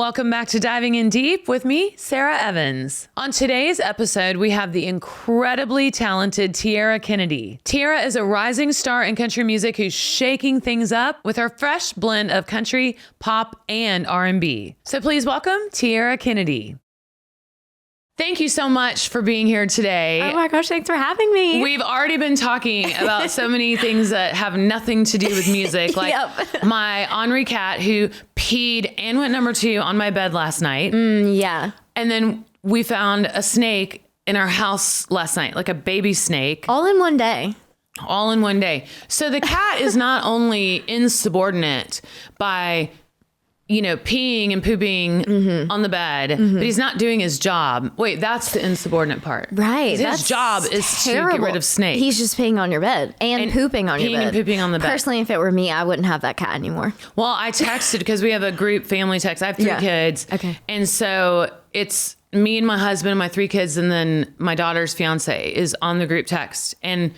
Welcome back to Diving in Deep with me, Sara Evans. On today's episode, we have the incredibly talented Tiera Kennedy. Tiera is a rising star in country music who's shaking things up with her fresh blend of country, pop, and R&B. So please welcome Tiera Kennedy. Thank you so much for being here today. Oh my gosh, thanks for having me. We've already been talking about so many things that have nothing to do with music. Like my Henri cat who peed and went number 2 on my bed last night. Yeah. And then we found a snake in our house last night, like a baby snake. All in one day. All in one day. So the cat is not only insubordinate by peeing and pooping on the bed, but he's not doing his job. Wait, that's the insubordinate part. Right. His job is to get rid of snakes. He's just peeing on your bed and pooping on your bed. Peeing and pooping on the bed. Personally, if it were me, I wouldn't have that cat anymore. Well, I texted because we have a group family text. I have 3 kids. Okay. And so it's me and my husband and my 3 kids, and then my daughter's fiance is on the group text. And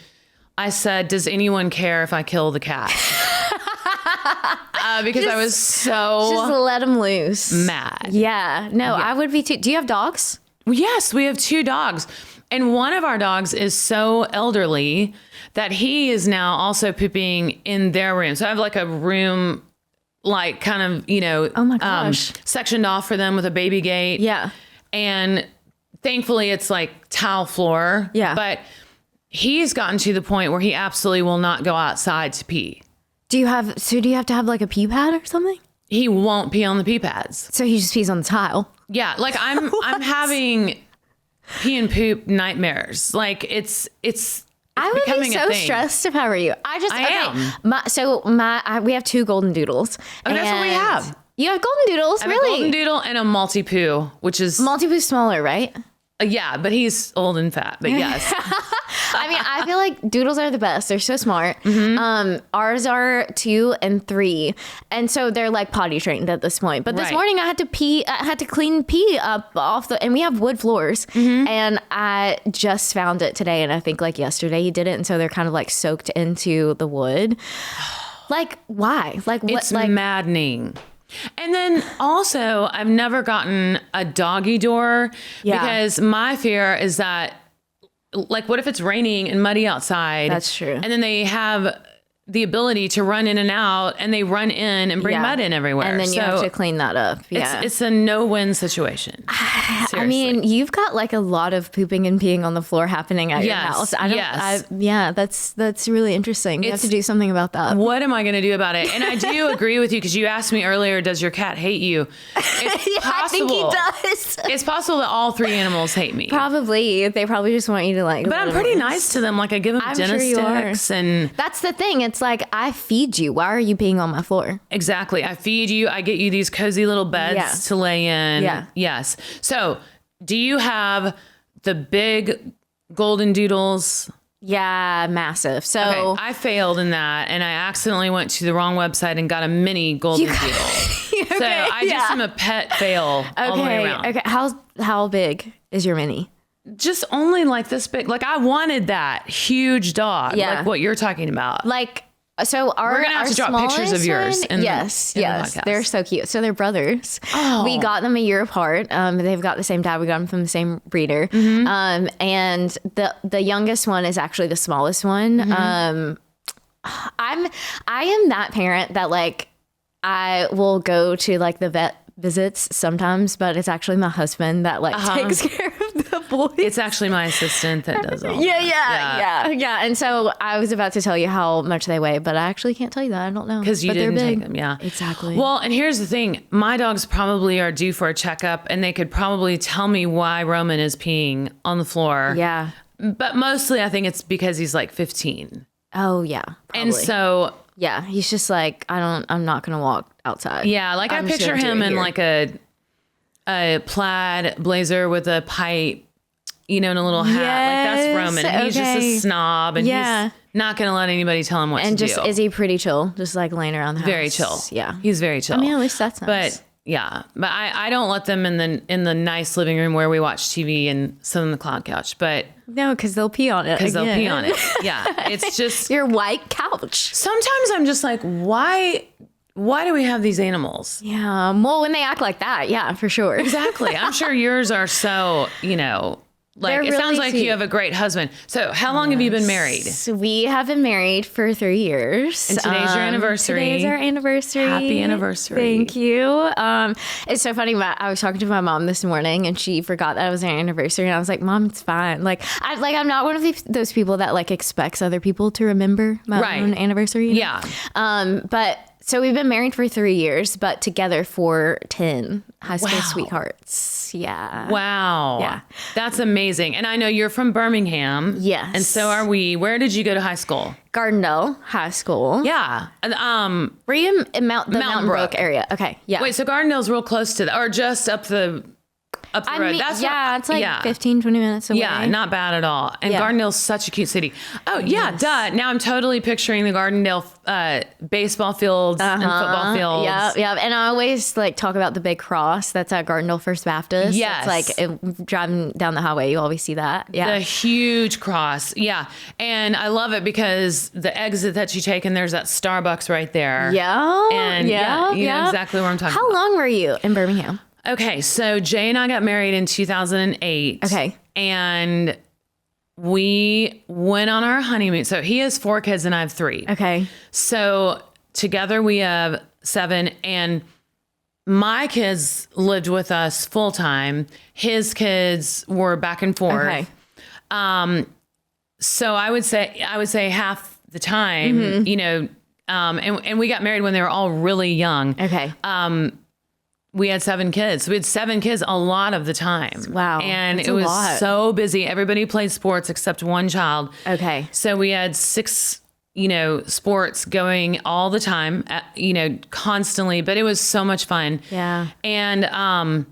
I said, does anyone care if I kill the cat? Because I was so just let him loose. Mad. Yeah. No, I would be too. Do you have dogs? Yes, we have 2 dogs. And one of our dogs is so elderly that he is now also pooping in their room. So I have like a room, like kind of, oh my gosh, sectioned off for them with a baby gate. Yeah. And thankfully it's like tile floor. Yeah. But he's gotten to the point where he absolutely will not go outside to pee. Do you have to have like a pee pad or something? He won't pee on the pee pads. So he just pees on the tile. Yeah. Like I'm having pee and poop nightmares. Like it's I would becoming be so stressed if I were you. We have 2 golden doodles. Oh, that's what we have. You have golden doodles, I have really? a golden doodle and a multi-poo, which is Multi-poo's smaller, right? Yeah, but he's old and fat. But yes. I mean, I feel like doodles are the best. They're so smart. Ours are 2 and 3. And so they're like potty trained at this point. But this morning I had to clean pee up off and we have wood floors. And I just found it today. And I think like yesterday he did it. And so they're kind of like soaked into the wood. Like, why? Like, what? It's maddening. And then also, I've never gotten a doggy door because my fear is that, like, what if it's raining and muddy outside? That's true. And then they have the ability to run in and out, and they run in and bring mud in everywhere. And then you have to clean that up. Yeah. It's a no-win situation. Seriously. I mean, you've got like a lot of pooping and peeing on the floor happening at your house. That's really interesting. You have to do something about that. What am I going to do about it? And I do agree with you because you asked me earlier, does your cat hate you? It's possible. I think he does. It's possible that all 3 animals hate me. Probably. They probably just want you to like. But I'm pretty nice to them. Like I give them dinner sticks and. That's the thing. It's like, I feed you. Why are you peeing on my floor? Exactly. I feed you. I get you these cozy little beds to lay in. Yeah. Yes. So do you have the big golden doodles? Yeah, massive. So okay, I failed in that and I accidentally went to the wrong website and got a mini golden doodle. Okay, so I just am a pet fail all the way around. Okay. How big is your mini? Just only like this big. Like I wanted that huge dog. Yeah. Like what you're talking about. Like, so we're gonna have to drop pictures of yours. Yes, the they're so cute. So they're brothers. Oh. We got them a year apart. They've got the same dad. We got them from the same breeder. And the youngest one is actually the smallest one. I am that parent that like I will go to like the vet visits sometimes, but it's actually my husband that like takes care of the boys. It's actually my assistant that does all Yeah. And so I was about to tell you how much they weigh, but I actually can't tell you that. I don't know. Because you didn't take them. Yeah, exactly. Well, and here's the thing. My dogs probably are due for a checkup and they could probably tell me why Roman is peeing on the floor. Yeah. But mostly I think it's because he's like 15. Oh yeah. Probably. And so yeah, he's just like, I'm not going to walk outside. Yeah, like I picture him in like a plaid blazer with a pipe, and a little hat. Like that's Roman. Okay. He's just a snob and he's not going to let anybody tell him what to do. And is he pretty chill? Just like laying around the house? Very chill. Yeah. He's very chill. I mean, at least that's nice. But yeah, but I don't let them in the nice living room where we watch TV and sit on the cloud couch. But no, because they'll pee on it. Because they'll pee on it. Yeah, it's just your white couch. Sometimes I'm just like, why why do we have these animals? Yeah. Well, when they act like that, yeah, for sure. Exactly. I'm sure yours are so, like, it sounds like you have a great husband. So how long have you been married? So we have been married for 3 years. And today's your anniversary. Today's our anniversary. Happy anniversary. Thank you. It's so funny. I was talking to my mom this morning and she forgot that it was our anniversary. And I was like, Mom, it's fine. I'm not one of those people that like expects other people to remember my own anniversary. Yeah. So we've been married for 3 years, but together for 10 high school sweethearts. Yeah. Wow. Yeah. That's amazing. And I know you're from Birmingham. Yes. And so are we. Where did you go to high school? Gardendale High School. Yeah. Were you in Mountain Brook area? Okay. Yeah. Wait, so Gardendale's real close to or just up the road. It's like 15, 20 minutes away. Yeah, not bad at all. And Gardendale's such a cute city. Oh, yeah, duh. Now I'm totally picturing the Gardendale baseball fields and football fields. Yeah. And I always like talk about the big cross that's at Gardendale First Baptist. Yes. It's like driving down the highway, you always see that. Yeah. The huge cross. Yeah. And I love it because the exit that you take and there's that Starbucks right there. Yeah. And you know exactly where I'm talking about. How long were you in Birmingham? Okay, so Jay and I got married in 2008. Okay. And we went on our honeymoon. So he has 4 kids and I have 3. Okay. So together we have 7. And my kids lived with us full time. His kids were back and forth. Okay. So I would say half the time, and we got married when they were all really young. Okay. We had 7 kids. We had 7 kids a lot of the time. Wow. And that's it was so busy. Everybody played sports except one child. Okay. So we had 6, sports going all the time, constantly, but it was so much fun. Yeah. And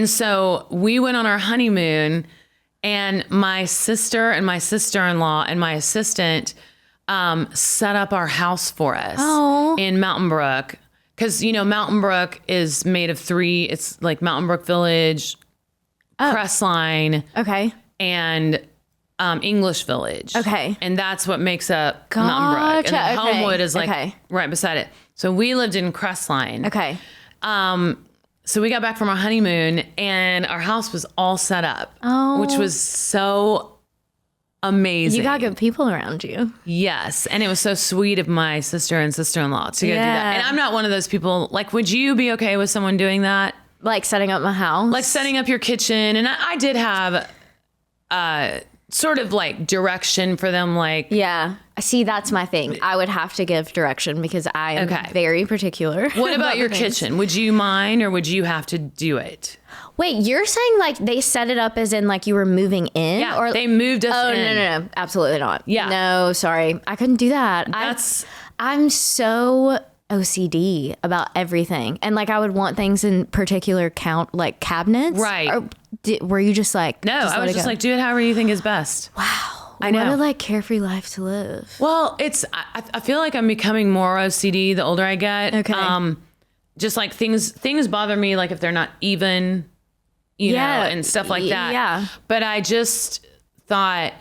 so we went on our honeymoon and my sister and my sister-in-law and my assistant, set up our house for us in Mountain Brook. Because, Mountain Brook is made of 3. It's like Mountain Brook Village, Crestline. Okay. And English Village. Okay. And that's what makes up Mountain Brook. And then Homewood is like right beside it. So we lived in Crestline. Okay. So we got back from our honeymoon and our house was all set up. Which was so amazing. You got good people around you. Yes. And it was so sweet of my sister and sister-in-law to go do that. And I'm not one of those people, like, would you be okay with someone doing that? Like setting up my house? Like setting up your kitchen. And I did have sort of like direction for them. Like, yeah. See, that's my thing. I would have to give direction because I am very particular. What about your kitchen? Would you mind or would you have to do it? Wait, you're saying like they set it up as in like you were moving in? Yeah, or they moved us in. Oh, no. Absolutely not. Yeah. No, sorry. I couldn't do that. I'm so OCD about everything. And like I would want things in particular like cabinets. Right. Or were you just like... No, I was just like, do it however you think is best. Wow. I know. What a like carefree life to live. Well, I feel like I'm becoming more OCD the older I get. Okay. Just like things bother me like if they're not even... you know, and stuff like that. Yeah. But I just thought,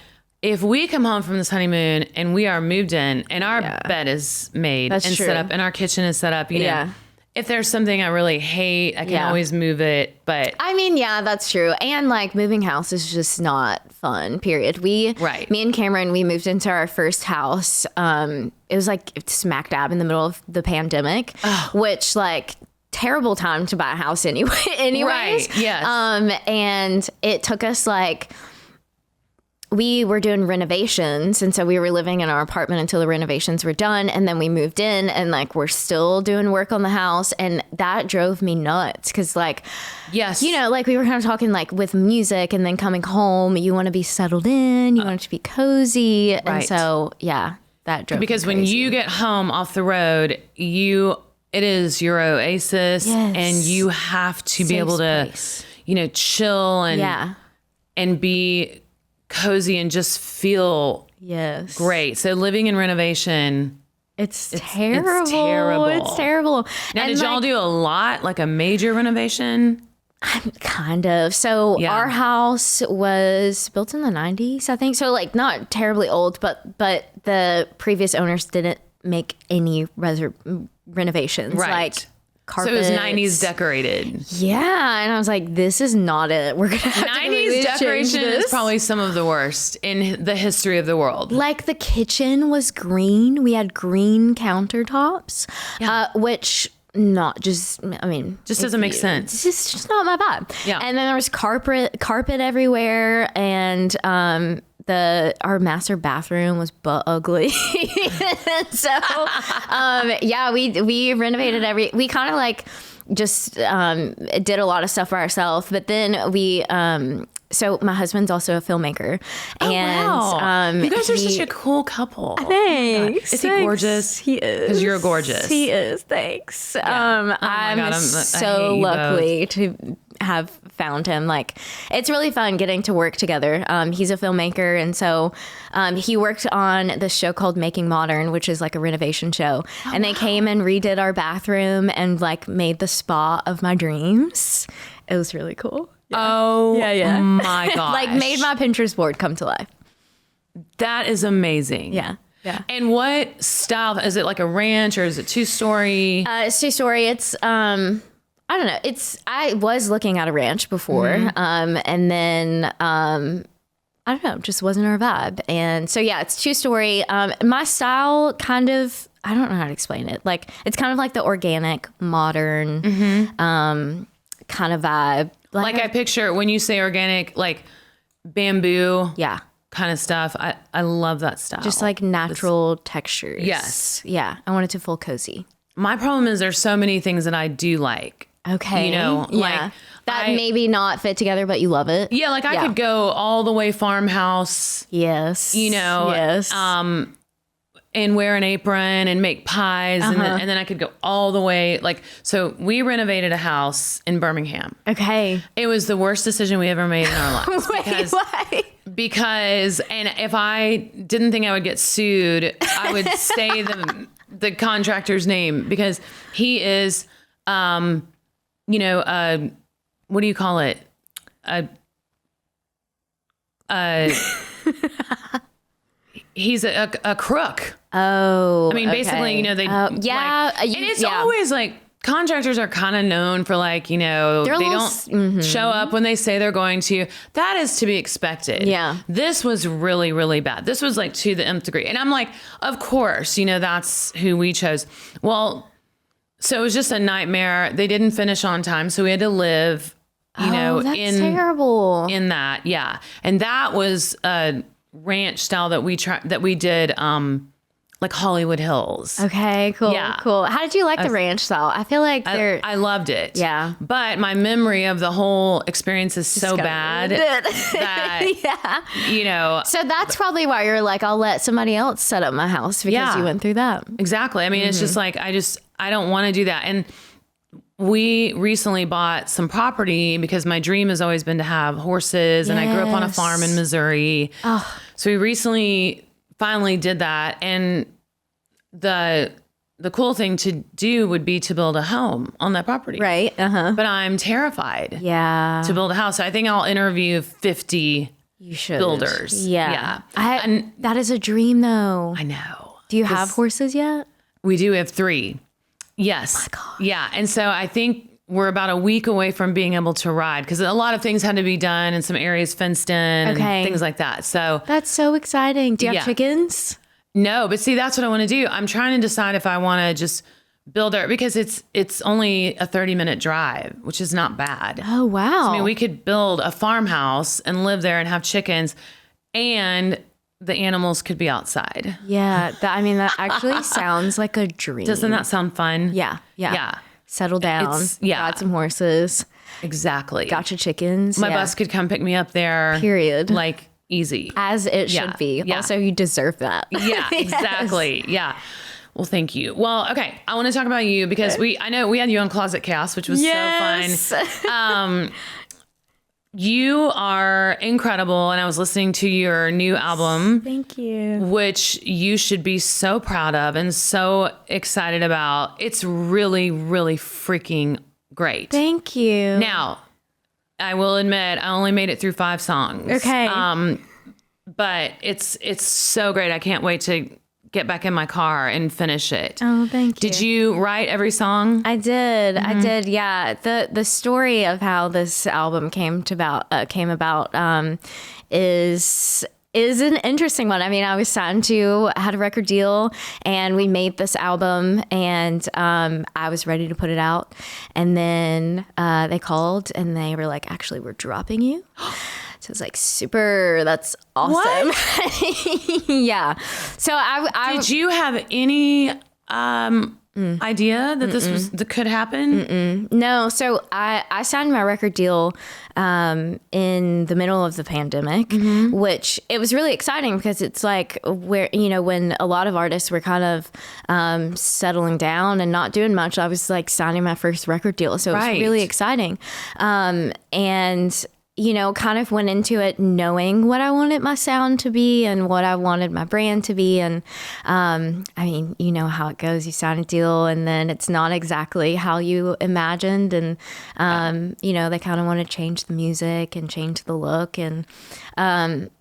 if we come home from this honeymoon and we are moved in and our bed is made and set up and our kitchen is set up, you know, if there's something I really hate, I can always move it. But I mean, yeah, that's true. And like moving house is just not fun, period. Me and Cameron, we moved into our first house. It was like smack dab in the middle of the pandemic, which like... terrible time to buy a house anyways. Right, yes. And it took us like, we were doing renovations. And so we were living in our apartment until the renovations were done. And then we moved in and like, we're still doing work on the house. And that drove me nuts. Cause like, yes, you know, like we were kind of talking like with music and then coming home, you want to be settled in, you want it to be cozy. Right. And so, yeah, that drove me crazy. When you get home off the road, it is your oasis and you have to be able to, you know, chill and be cozy and just feel great. So living in Renovation, it's terrible. It's terrible. Now, did y'all do a lot, like a major renovation? Kind of. So our house was built in the 90s, I think. So like not terribly old, but the previous owners didn't make any renovations. Right. Like carpets. So it was 90s decorated. Yeah. And I was like, this is not it. We're going to have 90s decoration is probably some of the worst in the history of the world. Like the kitchen was green. We had green countertops, which just doesn't make sense. It's just not my vibe. Yeah. And then there was carpet everywhere. And, our master bathroom was butt ugly. So, we renovated we kind of like just, did a lot of stuff for ourselves, but then so my husband's also a filmmaker. Wow. You guys are such a cool couple. Thanks. Is he gorgeous? He is. Because you're gorgeous. He is. Thanks. Yeah. I'm so lucky to have found him. Like, it's really fun getting to work together. He's a filmmaker, and so he worked on this show called Making Modern, which is like a renovation show. And they came and redid our bathroom and like made the spa of my dreams. It was really cool. Yeah. Oh, my gosh. Like, made my Pinterest board come to life. That is amazing. Yeah. Yeah. And what style? Is it like a ranch or is it 2-story? It's 2-story. It's, I don't know. I was looking at a ranch before. And then, I don't know, just wasn't our vibe. And so, yeah, it's 2-story. My style kind of, I don't know how to explain it. Like, it's kind of like the organic, modern, kind of vibe. Like I picture when you say organic, like bamboo kind of stuff. I love that style. Just like natural textures. Yes. Yeah. I want it to feel cozy. My problem is there's so many things that I do like. Okay. You know, like that maybe not fit together, but you love it. Yeah. Like I could go all the way farmhouse. Yes. You know, yes. And wear an apron and make pies. And then I could go all the way. Like, so we renovated a house in Birmingham. Okay. It was the worst decision we ever made in our lives. Why? Because, and if I didn't think I would get sued, I would say the contractor's name because he is, what do you call it? He's a crook. Oh, I mean, basically, you know, they, and it's always like contractors are kind of known for like, you know, they don't show up when they say they're going to. That is to be expected. Yeah. This was really, really bad. This was like to the nth degree. And I'm like, of course, you know, that's who we chose. Well, so it was just a nightmare. They didn't finish on time. So we had to live, that's terrible. In that. Yeah. And that was a ranch style that we did, like Hollywood Hills. Okay, cool. Yeah. Cool. How did you like the ranch style? I feel like I loved it. Yeah. But my memory of the whole experience is so bad that, you know. So that's probably why you're like, I'll let somebody else set up my house because you went through that. Exactly. I mean, it's just like, I don't want to do that. And we recently bought some property because my dream has always been to have horses and I grew up on a farm in Missouri. Oh. So we recently finally did that. And the cool thing to do would be to build a home on that property. Right. Uh-huh. But I'm terrified to build a house. So I think I'll interview 50 builders. Yeah. That is a dream though. I know. Do you have horses yet? We do have 3. Yes. Oh my God. Yeah. And so I think we're about a week away from being able to ride because a lot of things had to be done and some areas fenced in and things like that. So that's so exciting. Do you have chickens? No, but see, that's what I want to do. I'm trying to decide if I want to just build it because it's only a 30-minute drive, which is not bad. Oh, wow. So, I mean, we could build a farmhouse and live there and have chickens and the animals could be outside. Yeah. That actually sounds like a dream. Doesn't that sound fun? Yeah. Settle down. Got some horses. Exactly. Got your chickens. My bus could come pick me up there. Period. Like easy. As it should be. Yeah. Also, you deserve that. Yeah, exactly. Yeah. Well, thank you. Well, okay. I want to talk about you because I know we had you on Closet Chaos, which was so fun. You are incredible. And I was listening to your new album. Thank you. Which you should be so proud of and so excited about. It's really, really freaking great. Thank you. Now, I will admit, I only made it through 5 songs. Okay. But it's so great. I can't wait to get back in my car and finish it. Oh, thank you. Did you write every song? I did. I did. Yeah. The story of how this album came about is an interesting one. I mean, I was signed I had a record deal, and we made this album, and I was ready to put it out. And then they called and they were like, actually, we're dropping you. So it's like, super, that's awesome. What? Yeah. So I did you have any idea that that could happen? No. So I signed my record deal in the middle of the pandemic, which it was really exciting because it's like where, when a lot of artists were kind of settling down and not doing much, I was like signing my first record deal. So it was really exciting. And kind of went into it knowing what I wanted my sound to be and what I wanted my brand to be. And I mean, you know how it goes. You sign a deal and then it's not exactly how you imagined. And, they kind of want to change the music and change the look. And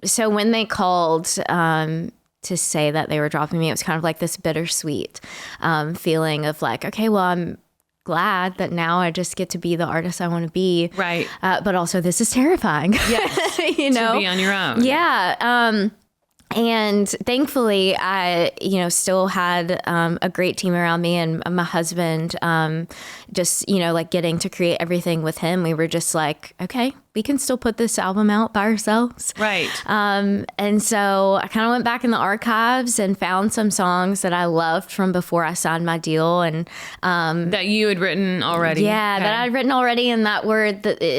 so when they called to say that they were dropping me, it was kind of like this bittersweet feeling of like, okay, well, I'm glad that now I just get to be the artist I want to be. Right. But also this is terrifying. Yes. To be on your own. Yeah. And thankfully I, still had a great team around me, and my husband, just, like getting to create everything with him. We were just like, okay, we can still put this album out by ourselves. Right. And so I kind of went back in the archives and found some songs that I loved from before I signed my deal. And that you had written already. Yeah, that I'd written already. And that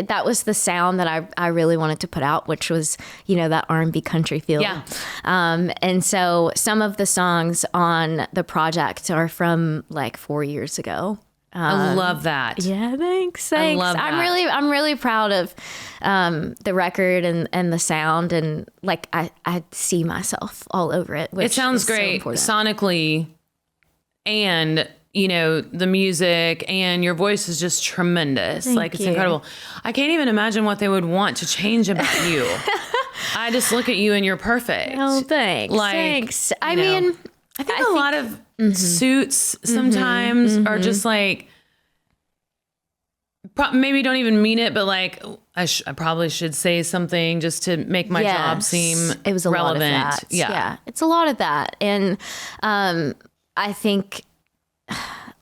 that was the sound that I really wanted to put out, which was, that R&B country feel. Yeah. And so some of the songs on the project are from like 4 years ago. I love that. Yeah, thanks. I love that. I'm really proud of the record and the sound, and like I see myself all over it. Which it sounds great sonically, and the music, and your voice is just tremendous. Thank it's you. Incredible. I can't even imagine what they would want to change about you. I just look at you and you're perfect. Oh, thanks. Thanks. I mean, I think a lot of suits sometimes are just like, maybe don't even mean it, but like, I probably should say something just to make my job seem it was a relevant. Lot of that. Yeah, it's a lot of that. And I think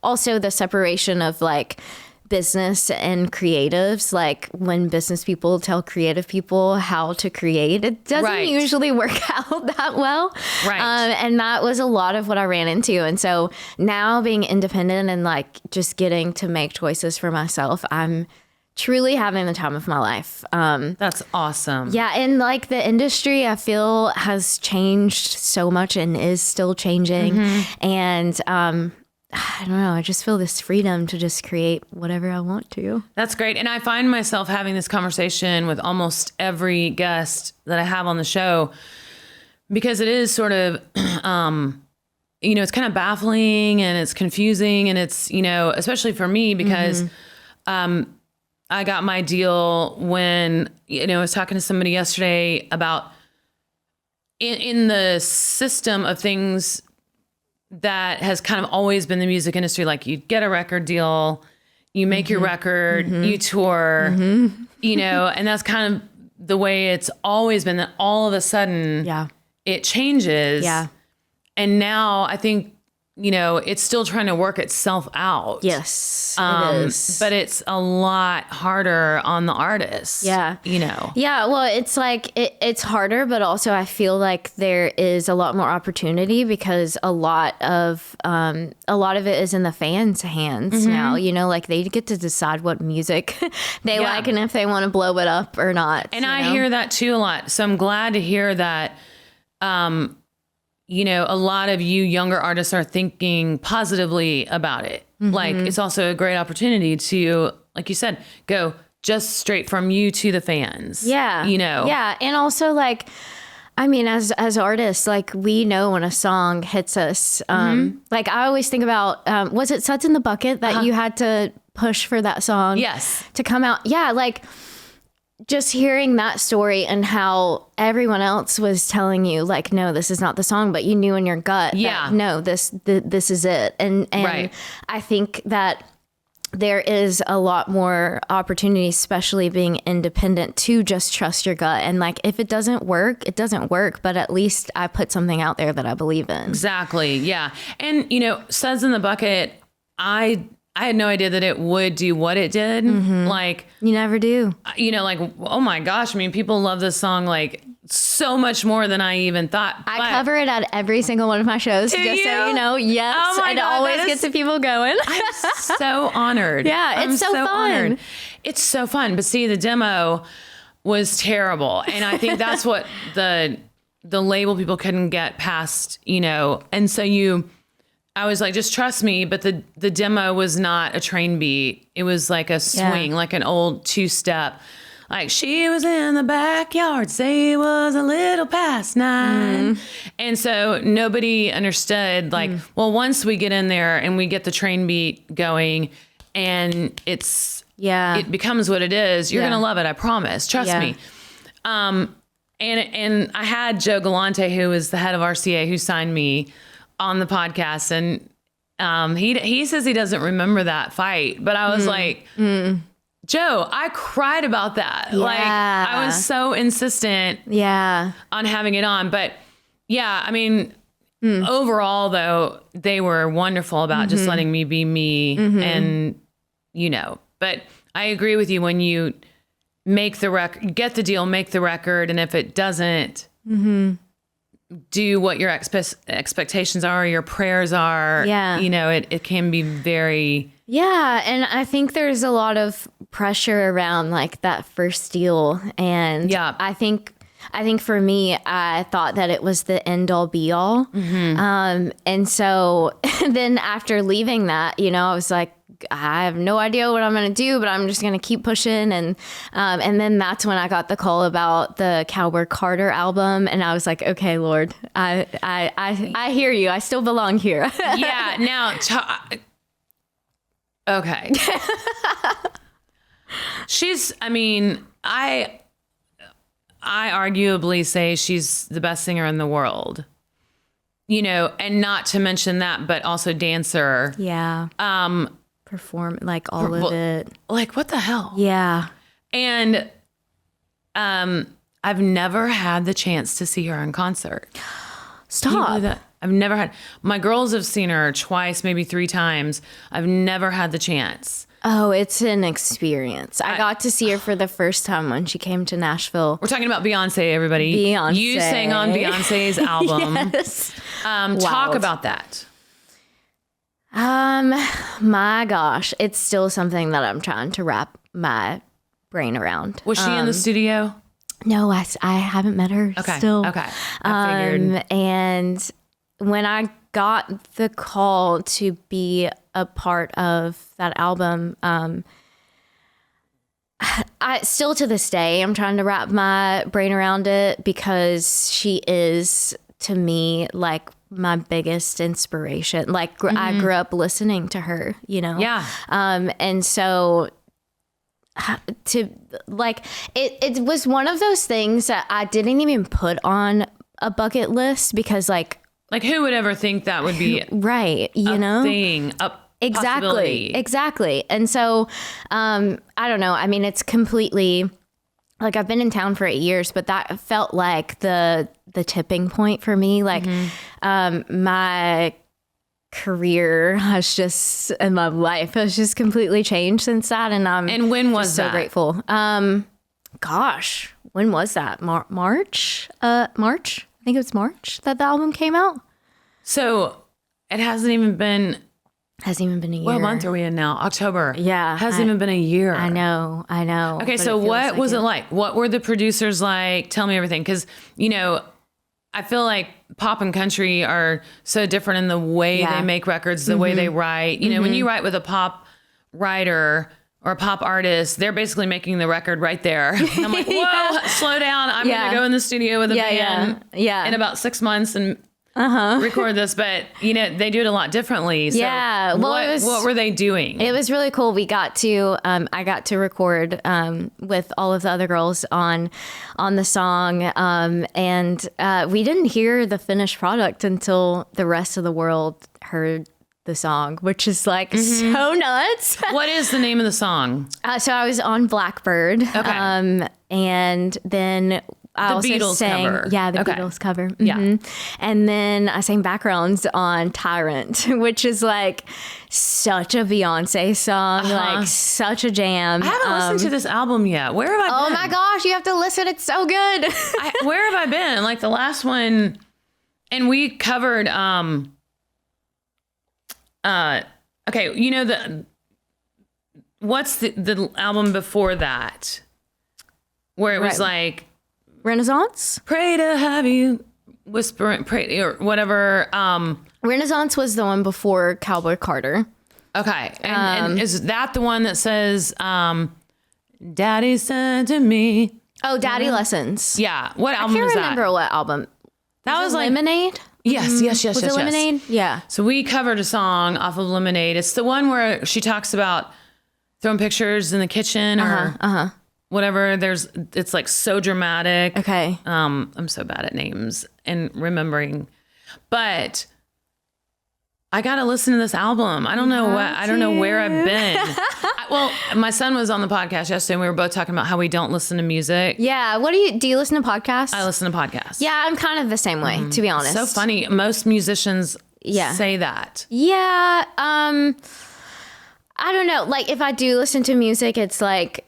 also the separation of like business and creatives, like when business people tell creative people how to create, it doesn't usually work out that well. Right. And that was a lot of what I ran into. And so now being independent and like just getting to make choices for myself, I'm truly having the time of my life. That's awesome. Yeah. And like the industry, I feel has changed so much and is still changing. And, I don't know. I just feel this freedom to just create whatever I want to. That's great. And I find myself having this conversation with almost every guest that I have on the show, because it is sort of, it's kind of baffling and it's confusing, and it's, especially for me, because I got my deal when, I was talking to somebody yesterday about in the system of things that has kind of always been the music industry. Like, you get a record deal, you make your record, you tour, and that's kind of the way it's always been. That all of a sudden it changes. Yeah. And now I think, it's still trying to work itself out. Yes, it is. But it's a lot harder on the artists. Yeah. Yeah, well, it's like, it's harder, but also I feel like there is a lot more opportunity, because a lot of it is in the fans' hands now. Like they get to decide what music they like and if they want to blow it up or not. And I hear that too a lot. So I'm glad to hear that, a lot of you younger artists are thinking positively about it. Like, it's also a great opportunity to, like you said, go just straight from you to the fans. Yeah. Yeah. And also, like, I mean, as artists, like, we know when a song hits us. Like, I always think about, was it Suds in the Bucket that you had to push for that song yes. to come out? Yeah. Like, just hearing that story and how everyone else was telling you like, no, this is not the song, but you knew in your gut that, no, this is it. And right. I think that there is a lot more opportunity, especially being independent, to just trust your gut. And like, if it doesn't work, it doesn't work. But at least I put something out there that I believe in. Exactly. Yeah. And, Suds in the Bucket, I had no idea that it would do what it did. Mm-hmm. Like, you never do. Like, oh my gosh. I mean, people love this song like so much more than I even thought. I cover it at every single one of my shows. So you know. Yes. Oh my God, always gets the people going. I'm so honored. Yeah. It's so fun. Honored. It's so fun. But see, the demo was terrible. And I think that's what the label people couldn't get past, and so I was like, just trust me. But the demo was not a train beat. It was like a swing, like an old 2-step. Like, she was in the backyard, say it was a little past 9. And so nobody understood, like, well, once we get in there and we get the train beat going and it becomes what it is, you're going to love it. I promise. Trust me. And I had Joe Galante, who is the head of RCA, who signed me on the podcast. And he says he doesn't remember that fight, but I was like, Joe, I cried about that. Yeah. Like, I was so insistent on having it on. But yeah, I mean, overall, though, they were wonderful about just letting me be me. And, but I agree with you when you make the record, get the deal, make the record. And if it doesn't do what your expectations are, your prayers are, it can be very... Yeah. And I think there's a lot of pressure around like that first deal. And I think for me, I thought that it was the end all be all. And so then after leaving that, I was like, I have no idea what I'm going to do, but I'm just going to keep pushing. And then that's when I got the call about the Cowboy Carter album. And I was like, okay, Lord, I hear you. I still belong here. Yeah. Now, okay. I arguably say she's the best singer in the world, and not to mention that, but also dancer. Yeah. Perform, like all of it. Like, what the hell? Yeah. And I've never had the chance to see her in concert. Stop. I've never had. My girls have seen her twice, maybe 3 times. I've never had the chance. Oh, it's an experience. I got to see her for the first time when she came to Nashville. We're talking about Beyonce, everybody. Beyonce. You sang on Beyonce's album. Yes. Talk about that. My gosh, it's still something that I'm trying to wrap my brain around. Was she in the studio? No, I haven't met her. Okay. Still. Okay. I figured. And when I got the call to be a part of that album, I still to this day, I'm trying to wrap my brain around it because she is, to me, like my biggest inspiration. Like I grew up listening to her, Yeah. And so it was one of those things that I didn't even put on a bucket list because like who would ever think that would be right, thing, Exactly. And so, I don't know. I mean, it's completely like I've been in town for 8 years, but that felt like the tipping point for me. Like, my career has just, and my life has just completely changed since that. And when was that? So grateful. Gosh, when was that? March? I think it was March that the album came out. So it hasn't even been a year. What month are we in now? October. Yeah. Hasn't even been a year. I know. Okay, so what was it like? What were the producers like? Tell me everything. Because, I feel like pop and country are so different in the way they make records, the way they write. When you write with a pop writer or a pop artist, they're basically making the record right there. And I'm like, whoa, slow down. I'm going to go in the studio with a band in about 6 months and record this, but they do it a lot differently. So yeah. Well, what were they doing? It was really cool. We got to, I got to record with all of the other girls on the song, and we didn't hear the finished product until the rest of the world heard the song, which is like so nuts. What is the name of the song? So I was on Blackbird, and then I also Beatles sang, cover. Yeah, the Beatles cover. Yeah. And then I sang backgrounds on Tyrant, which is like such a Beyonce song, like such a jam. I haven't listened to this album yet. Where have I been? Oh my gosh, you have to listen. It's so good. Where have I been? Like the last one, and we covered, what's the album before that? Where it was like, Renaissance? Pray to have you whispering, pray, or whatever. Renaissance was the one before Cowboy Carter. Okay. And is that the one that says, Daddy said to me? Oh, Daddy Lessons. Yeah. What album was that? I can't remember what album. That was like Lemonade? Yes. Was it Lemonade? Yeah. So we covered a song off of Lemonade. It's the one where she talks about throwing pictures in the kitchen or whatever. It's like so dramatic. Okay. I'm so bad at names and remembering, but I got to listen to this album. I don't know where I've been. Well, my son was on the podcast yesterday and we were both talking about how we don't listen to music. Yeah. Do you listen to podcasts? I listen to podcasts. Yeah. I'm kind of the same way, to be honest. So funny. Most musicians say that. Yeah. I don't know. Like if I do listen to music, it's like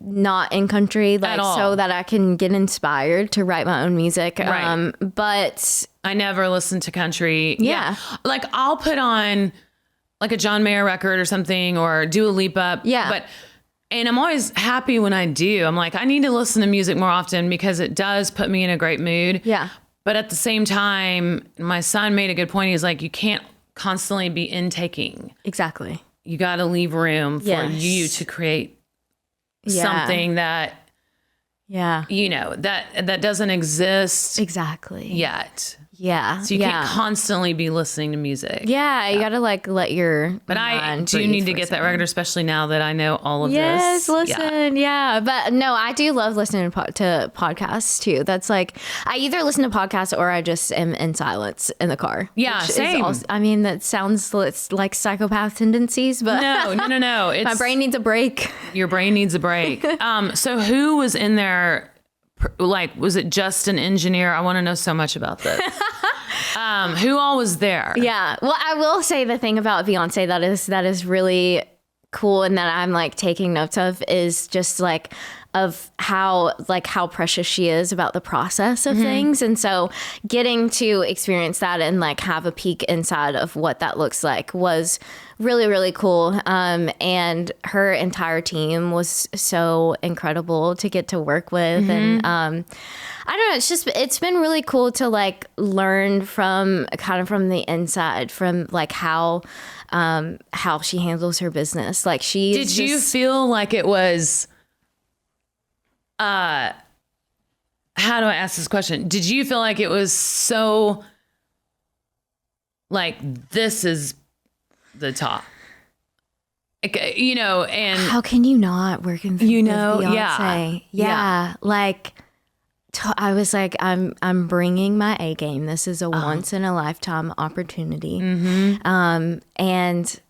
not in country, like so that I can get inspired to write my own music. Right. But I never listen to country. Yeah. Like I'll put on like a John Mayer record or something or Dua Lipa. Yeah. And I'm always happy when I do. I'm like, I need to listen to music more often because it does put me in a great mood. Yeah. But at the same time, my son made a good point. He's like, you can't constantly be intaking. Exactly. You got to leave room for you to create something that, that doesn't exist yet. Yeah. So you can't constantly be listening to music. Yeah. You got to like let your But I do need to get that record, especially now that I know all of this. Yes, listen. Yeah. But no, I do love listening to podcasts too. That's like, I either listen to podcasts or I just am in silence in the car. Yeah, same. Also, I mean, that sounds like psychopath tendencies, but no. It's, my brain needs a break. Your brain needs a break. So who was in there? Like, was it just an engineer? I want to know so much about this. Who all was there? Yeah. Well, I will say the thing about Beyonce that is really cool and that I'm like taking notes of is just like of how precious she is about the process of things. And so getting to experience that and like have a peek inside of what that looks like was really, really cool. And her entire team was so incredible to get to work with. And I don't know, it's been really cool to like learn from the inside, from like how she handles her business. Like Did you feel like it was, how do I ask this question? Did you feel like it was so like, this is the top, and how can you not work in Beyonce? Yeah. Like I was like, I'm bringing my A game. This is a once in a lifetime opportunity. And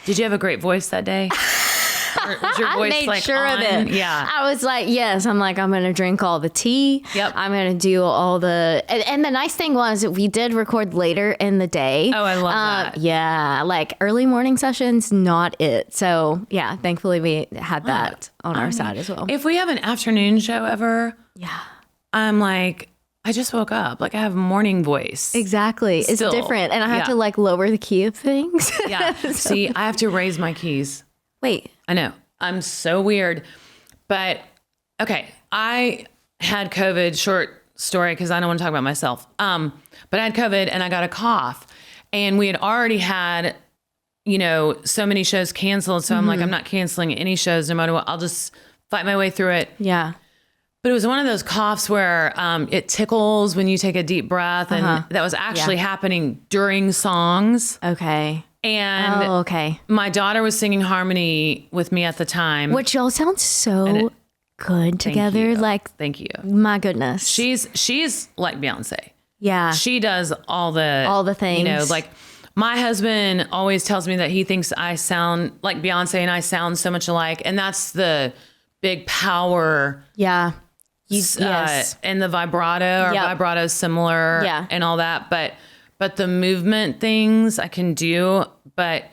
did you have a great voice that day? Or was your voice I made like sure on? of it. Yeah. I was like, yes. I'm like, I'm going to drink all the tea. Yep. I'm going to do all the... And the nice thing was we did record later in the day. Oh, I love that. Yeah. Like early morning sessions, not it. So yeah, thankfully we had that on our side as well. If we have an afternoon show ever, I'm like, I just woke up. Like I have morning voice. Exactly. Still. It's different. And I have to like lower the key of things. Yeah. So. See, I have to raise my keys. Wait. I know. I'm so weird. But okay, I had COVID, short story because I don't want to talk about myself. But I had COVID and I got a cough. And we had already had, so many shows canceled. So I'm like, I'm not canceling any shows no matter what. I'll just fight my way through it. Yeah. But it was one of those coughs where it tickles when you take a deep breath. And that was actually happening during songs. Okay. And my daughter was singing harmony with me at the time. Which y'all sound so good together. Like, thank you. My goodness. She's like Beyonce. Yeah. She does all the things. You know, like my husband always tells me that he thinks I sound like Beyonce and I sound so much alike. And that's the big power. Yeah. Yes. And the vibrato, our vibrato is similar and all that. But the movement things I can do, but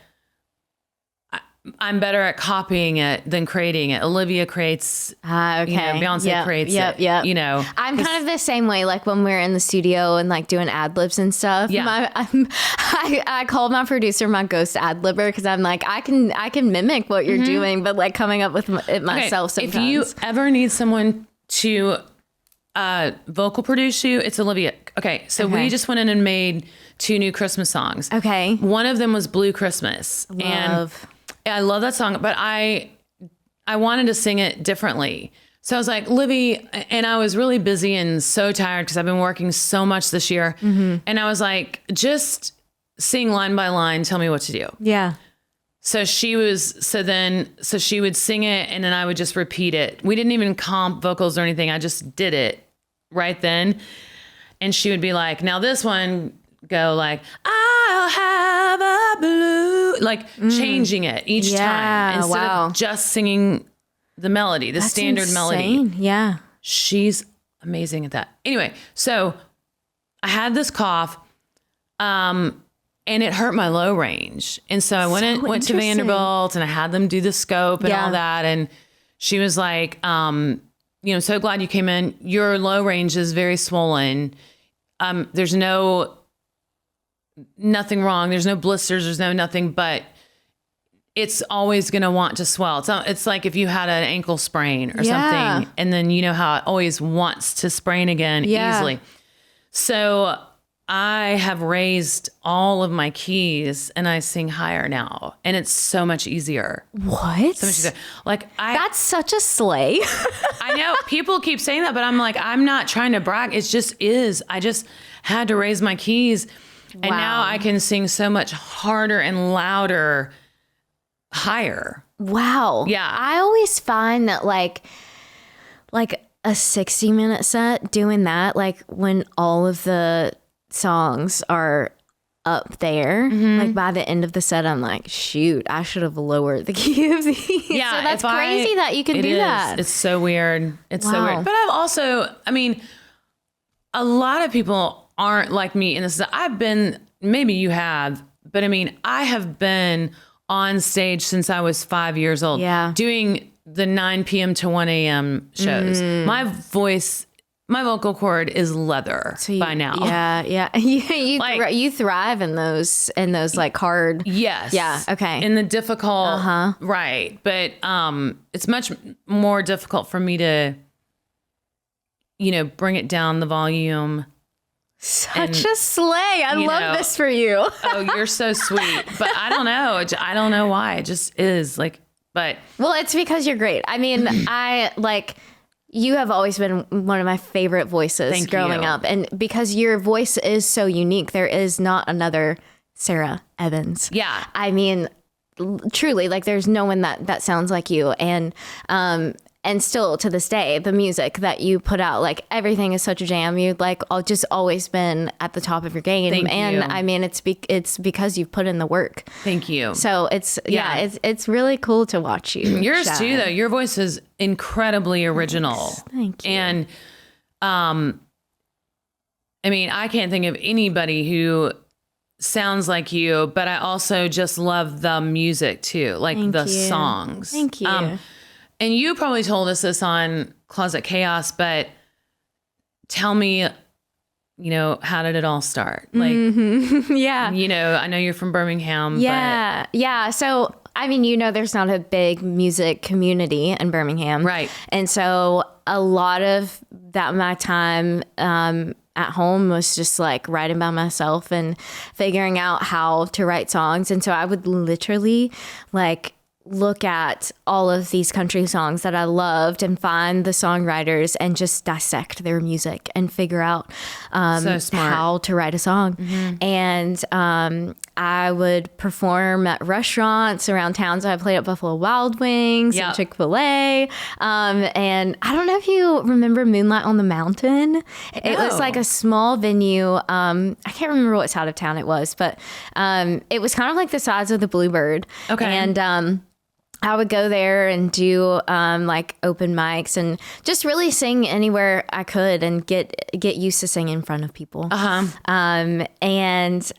I'm better at copying it than creating it. Olivia creates, Beyonce creates it. You know, I'm kind of the same way. Like when we're in the studio and like doing ad libs and stuff. Yeah. I called my producer my ghost ad libber because I'm like, I can mimic what you're doing, but like coming up with it myself sometimes. If you ever need someone to vocal produce you, it's Olivia. Okay, so we just went in and made 2 new Christmas songs. Okay. One of them was Blue Christmas. And I love that song, but I wanted to sing it differently. So I was like, Livy, and I was really busy and so tired because I've been working so much this year. And I was like, just sing line by line, tell me what to do. Yeah. So she would sing it and then I would just repeat it. We didn't even comp vocals or anything. I just did it right then. And she would be like, now this one, go like, I'll have a blue, like changing it each time instead of just singing the melody, the standard melody. Yeah. She's amazing at that. Anyway, so I had this cough, and it hurt my low range. And so I went to Vanderbilt and I had them do the scope and all that. And she was like, so glad you came in. Your low range is very swollen. There's nothing wrong. There's no blisters. There's no nothing, but it's always going to want to swell. It's like if you had an ankle sprain or something, and then you know how it always wants to sprain again easily. So I have raised all of my keys and I sing higher now, and it's so much easier. What? So much easier. Like that's such a slay. I know people keep saying that, but I'm like, I'm not trying to brag. It just is. I just had to raise my keys. And now I can sing so much harder and louder, higher. Wow. Yeah. I always find that like a 60-minute set doing that, like when all of the songs are up there, like by the end of the set, I'm like, shoot, I should have lowered the key of these. Yeah. So that's crazy that you can do that. It's so weird. It's so weird. But I've also, a lot of people aren't like me in this. I've been, maybe you have, but I have been on stage since I was 5 years old, doing the 9 p.m. to 1 a.m. shows. My vocal cord is leather by now. Yeah. You thrive in those like hard. Yes. Yeah. Okay. In the difficult. Right. But it's much more difficult for me to, bring it down the volume. Such a slay. I love this for you. Oh, you're so sweet. But I don't know. I don't know why. It just is like, but. Well, it's because you're great. You have always been one of my favorite voices growing up. And because your voice is so unique, there is not another Sara Evans. Yeah. Truly, like there's no one that sounds like you. And still to this day, the music that you put out, like everything is such a jam. You've like just always been at the top of your game. Thank you. It's because you've put in the work. Thank you. So it's really cool to watch you. Yours too, though. Your voice is incredibly original. Thank you. And I can't think of anybody who sounds like you, but I also just love the music too, like songs. Thank you. And you probably told us this on Closet Chaos, but tell me, how did it all start? Like, yeah. I know you're from Birmingham. Yeah. But yeah. So, there's not a big music community in Birmingham. Right. And so a lot of that, my time, at home was just like writing by myself and figuring out how to write songs. And so I would literally like look at all of these country songs that I loved and find the songwriters and just dissect their music and figure out how to write a song. And I would perform at restaurants around town. So I played at Buffalo Wild Wings and Chick-fil-A. And I don't know if you remember Moonlight on the Mountain. It was like a small venue. I can't remember what side of town it was, but it was kind of like the size of the Bluebird. Okay. And I would go there and do like open mics and just really sing anywhere I could and get used to singing in front of people. And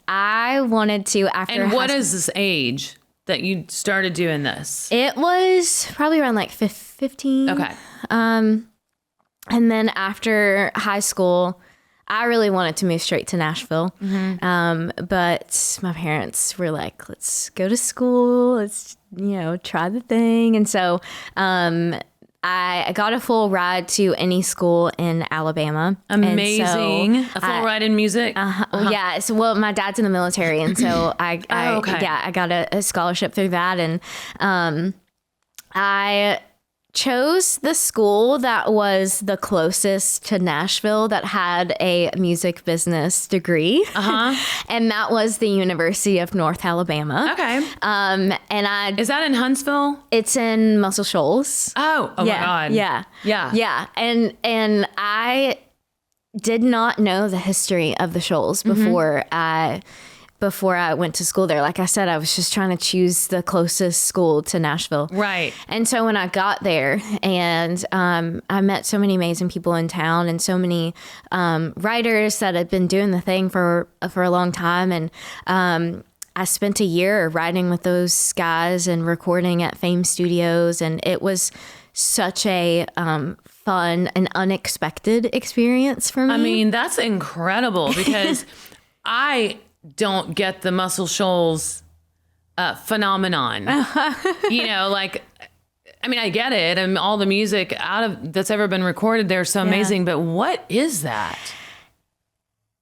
I wanted to after. And what is this age that you started doing this? It was probably around like 15. Okay. And then after high school, I really wanted to move straight to Nashville. But my parents were like, let's go to school. Let's, try the thing. And so I got a full ride to any school in Alabama. Amazing. So a full ride in music? Yeah. So, well, my dad's in the military. And so I got a scholarship through that. And I chose the school that was the closest to Nashville that had a music business degree. And that was the University of North Alabama. Okay. And is that in Huntsville? It's in Muscle Shoals. Oh my God. Yeah. And I did not know the history of the Shoals before I went to school there. Like I said, I was just trying to choose the closest school to Nashville. Right. And so when I got there and I met so many amazing people in town and so many writers that had been doing the thing for a long time. And I spent a year writing with those guys and recording at Fame Studios. And it was such a fun and unexpected experience for me. I mean, that's incredible because I don't get the Muscle Shoals phenomenon. Like, I mean, I get it. And all the music that's ever been recorded there is so amazing. But what is that?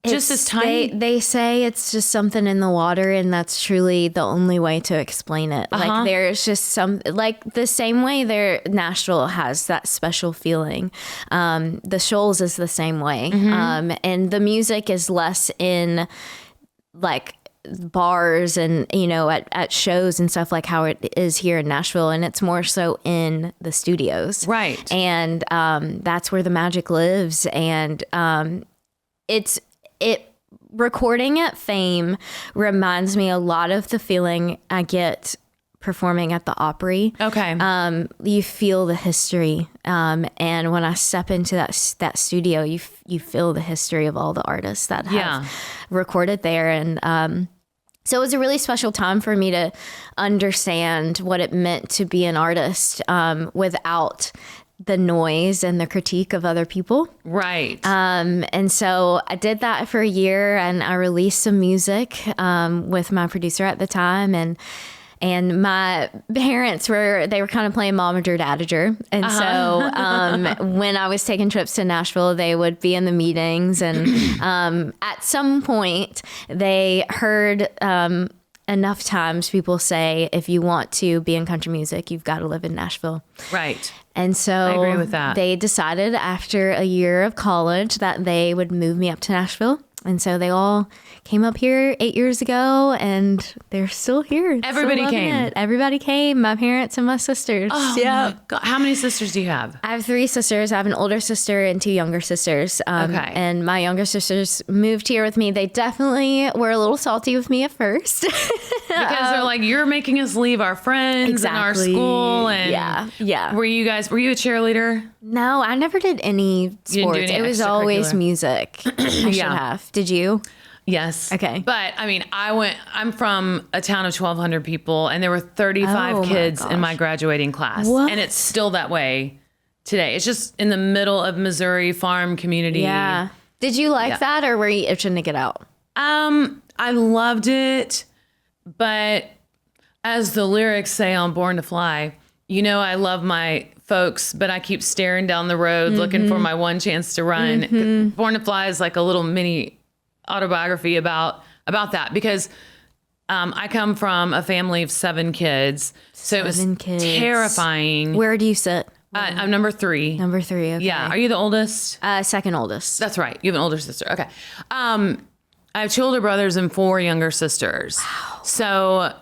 Just this tiny. They say it's just something in the water, and that's truly the only way to explain it. Like there's just like the same way Nashville has that special feeling. The Shoals is the same way. And the music is less in like bars and at shows and stuff like how it is here in Nashville, and it's more so in the studios, right? And that's where the magic lives. And recording at Fame reminds me a lot of the feeling I get performing at the Opry. Okay. You feel the history. And when I step into that studio, you feel the history of all the artists that have recorded there. And so it was a really special time for me to understand what it meant to be an artist without the noise and the critique of other people. Right. And so I did that for a year, and I released some music with my producer at the time. And my parents were kind of playing momager dadager. And so when I was taking trips to Nashville, they would be in the meetings. And at some point, they heard enough times people say, if you want to be in country music, you've got to live in Nashville. Right. And so I agree with that. They decided after a year of college that they would move me up to Nashville. And so they all came up here 8 years ago, and they're still here. Everybody came. Everybody came. My parents and my sisters. Oh, my God. How many sisters do you have? I have 3 sisters. I have an older sister and 2 younger sisters. Okay. And my younger sisters moved here with me. They definitely were a little salty with me at first. Because they're like, you're making us leave our friends and our school. And yeah. Were you a cheerleader? No, I never did any sports. It was always music. I should have. Did you? Yes. Okay. But I mean, I'm from a town of 1,200 people, and there were 35 kids in my graduating class. What? And it's still that way today. It's just in the middle of Missouri farm community. Yeah. Did you like that, or were you itching to get out? I loved it, but as the lyrics say on Born to Fly, I love my folks, but I keep staring down the road looking for my one chance to run. Born to Fly is like a little mini autobiography about that, because I come from a family of 7 kids. So it was terrifying. Where do you sit? I'm number 3. Number 3, okay. Yeah. Are you the oldest? Second oldest. That's right. You have an older sister. Okay. I have 2 older brothers and 4 younger sisters. Wow. So,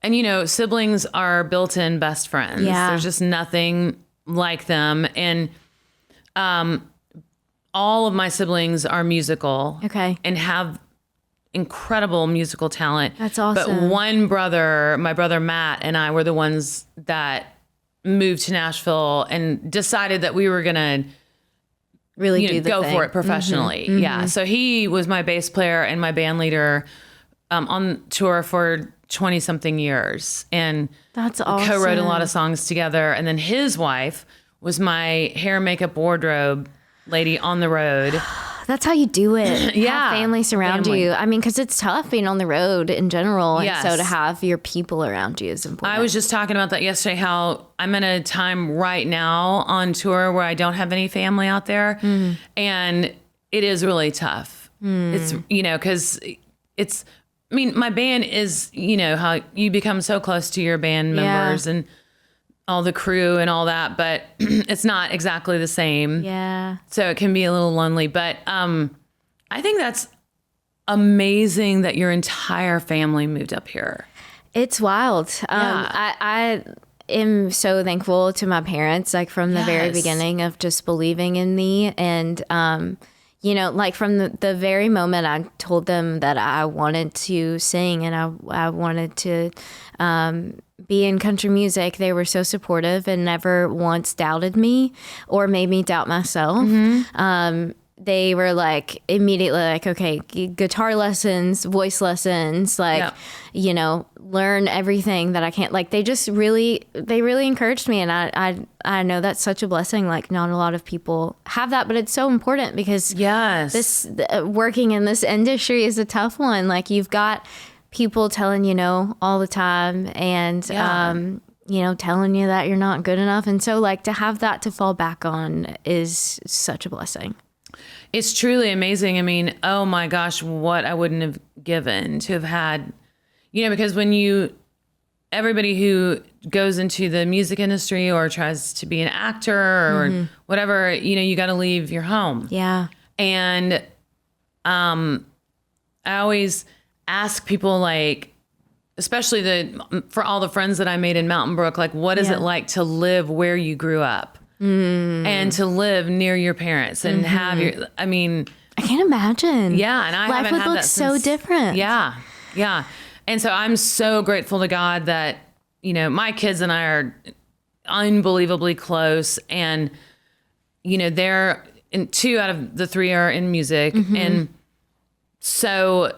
and siblings are built-in best friends. Yeah. There's just nothing like them. And all of my siblings are musical. Okay. And have incredible musical talent. That's awesome. But one brother, my brother Matt, and I were the ones that moved to Nashville and decided that we were going to really go for it professionally. Mm-hmm. Yeah. So he was my bass player and my band leader on tour for 20 something years. And that's awesome. Co-wrote a lot of songs together. And then his wife was my hair, makeup, wardrobe lady on the road. That's how you do it. Yeah. Have family surround you. I mean, because it's tough being on the road in general. Yes. And so to have your people around you is important. I was just talking about that yesterday, how I'm in a time right now on tour where I don't have any family out there. And it is really tough. It's, because my band is, how you become so close to your band members and all the crew and all that, but it's not exactly the same. Yeah. So it can be a little lonely, but I think that's amazing that your entire family moved up here. It's wild. I am so thankful to my parents, like from the very beginning of just believing in me. And, like from the very moment I told them that I wanted to sing and I wanted to be in country music, they were so supportive and never once doubted me or made me doubt myself. They were like immediately like, okay, guitar lessons, voice lessons, like, learn everything that I can. Like they really encouraged me. And I know that's such a blessing. Like not a lot of people have that, but it's so important because working in this industry is a tough one. Like you've got people telling you no all the time and, telling you that you're not good enough. And so like to have that to fall back on is such a blessing. It's truly amazing. I mean, oh my gosh, what I wouldn't have given to have had, because when everybody who goes into the music industry or tries to be an actor or whatever, you got to leave your home. Yeah. And I always ask people, like, especially for all the friends that I made in Mountain Brook, like, what is it like to live where you grew up and to live near your parents and have I can't imagine. Yeah. And life would look so different. Yeah. Yeah. And so I'm so grateful to God that, my kids and I are unbelievably close and, they're 2 out of the 3 are in music. And so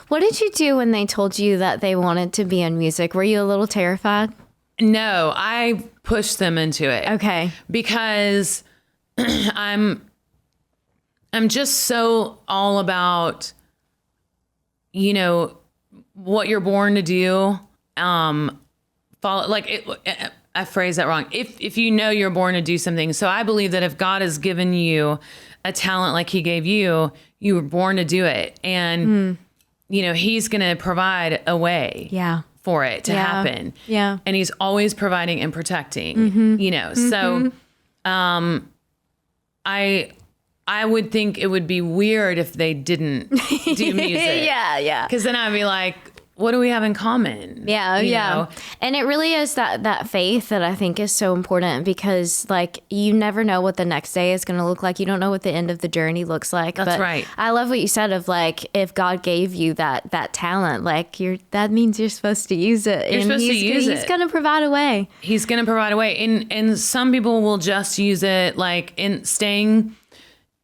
what did you do when they told you that they wanted to be in music? Were you a little terrified? No, I pushed them into it. Okay. Because I'm just so all about, what you're born to do. Follow, like it, I phrased that wrong. If you're born to do something. So I believe that if God has given you a talent like he gave you, you were born to do it. And, he's going to provide a way for it to happen. Yeah. And he's always providing and protecting, So I would think it would be weird if they didn't do music. Yeah. Because then I'd be like, what do we have in common? Yeah. And it really is that faith that I think is so important because like you never know what the next day is going to look like. You don't know what the end of the journey looks like. That's right. I love what you said of like, if God gave you that talent, like that means you're supposed to use it. You're supposed to use it. He's going to provide a way. He's going to provide a way. And some people will just use it like in staying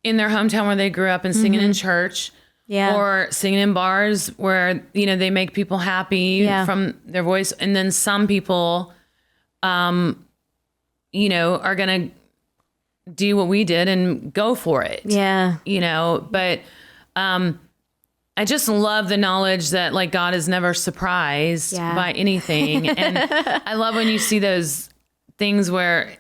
in their hometown where they grew up and singing in church. Yeah. Or singing in bars where, they make people happy from their voice. And then some people, are going to do what we did and go for it. Yeah. But I just love the knowledge that like God is never surprised by anything. And I love when you see those things where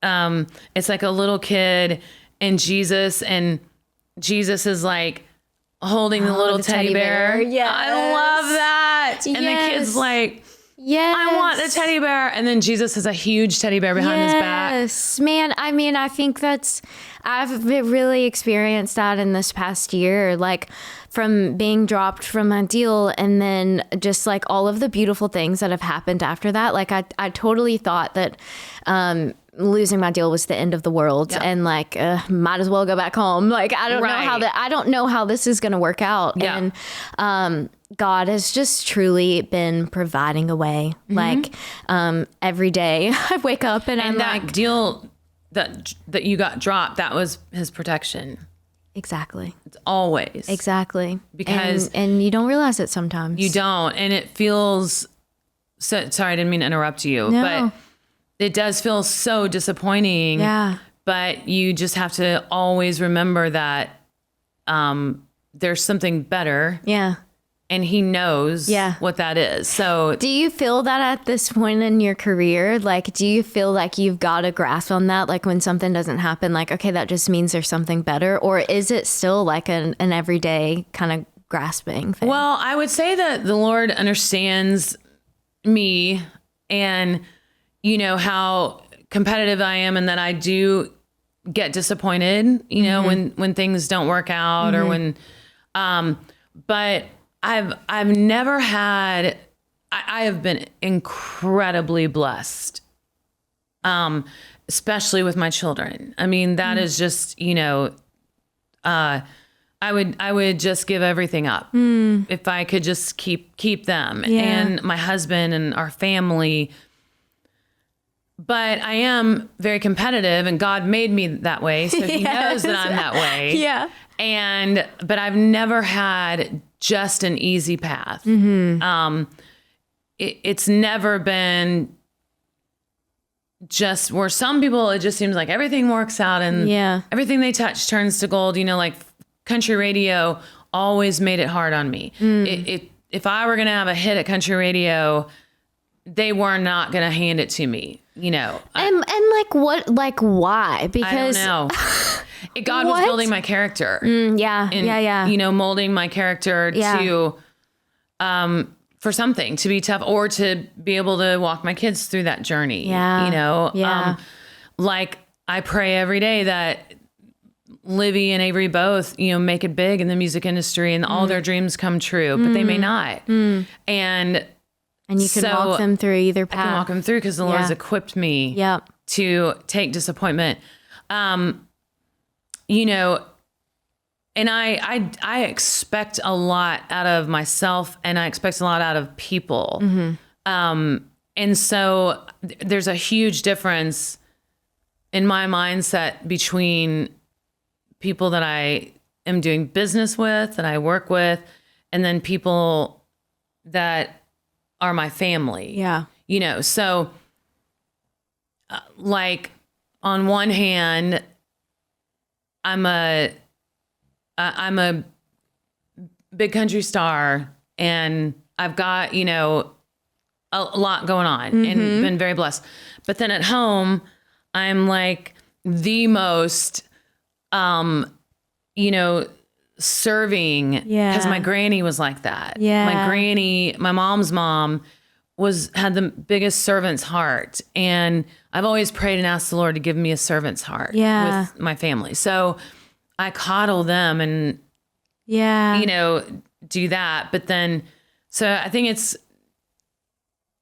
it's like a little kid and Jesus is like holding the little teddy bear. Yeah, I love that. And the kid's like, yes, I want the teddy bear. And then Jesus has a huge teddy bear behind his back. Yes, man. I mean, I think I've really experienced that in this past year, like from being dropped from a deal and then just like all of the beautiful things that have happened after that. Like I totally thought that, losing my deal was the end of the world, and like might as well go back home. Like I don't know how this is going to work out. And God has just truly been providing a way. Like every day I wake up and I'm that deal that you got dropped, that was his protection. Exactly. It's always. Exactly. Because and you don't realize it sometimes. You don't, and it feels so. Sorry, I didn't mean to interrupt you, but it does feel so disappointing. Yeah. But you just have to always remember that there's something better. Yeah. And he knows what that is. So do you feel that at this point in your career? Like, do you feel like you've got a grasp on that? Like when something doesn't happen, like, okay, that just means there's something better? Or is it still like an everyday kind of grasping thing? Well, I would say that the Lord understands me and, you know, how competitive I am and that I do get disappointed, you know, when things don't work out or when, but I've never had, I have been incredibly blessed, especially with my children. I mean, that is just, you know, I would just give everything up if I could just keep them and my husband and our family. But I am very competitive and God made me that way. So he knows that I'm that way. Yeah. But I've never had just an easy path. It's never been just where some people, it just seems like everything works out and everything they touch turns to gold. You know, like country radio always made it hard on me. If I were going to have a hit at country radio, they were not going to hand it to me, you know. And why? Because I don't know. God was building my character. Yeah. You know, molding my character to, for something, to be tough or to be able to walk my kids through that journey. Yeah. You know, like I pray every day that Livy and Avery both, you know, make it big in the music industry and all their dreams come true, but they may not. And you can walk them through either path. I can walk them through because the Lord has equipped me to take disappointment. You know, and I expect a lot out of myself and I expect a lot out of people. And so there's a huge difference in my mindset between people that I am doing business with, that I work with, and then people that are my family. Yeah. You know, so like on one hand, I'm a big country star and I've got, you know, a lot going on and been very blessed. But then at home, I'm like the most, you know, serving because my granny was like that. My mom's mom had the biggest servant's heart. And I've always prayed and asked the Lord to give me a servant's heart with my family. So I coddle them and, you know, do that. But then, so I think it's,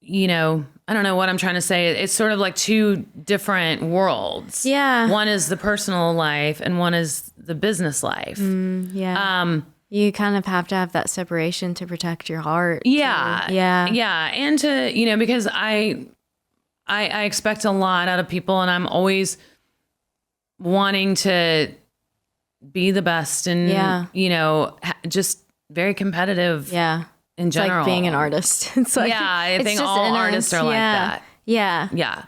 you know, I don't know what I'm trying to say. It's sort of like two different worlds. Yeah. One is the personal life and one is the business life. You kind of have to have that separation to protect your heart. Yeah. And to, you know, because I expect a lot out of people and I'm always wanting to be the best and, you know, just very competitive. Yeah. In general. It's like being an artist. It's like, I think all artists are like that. Yeah.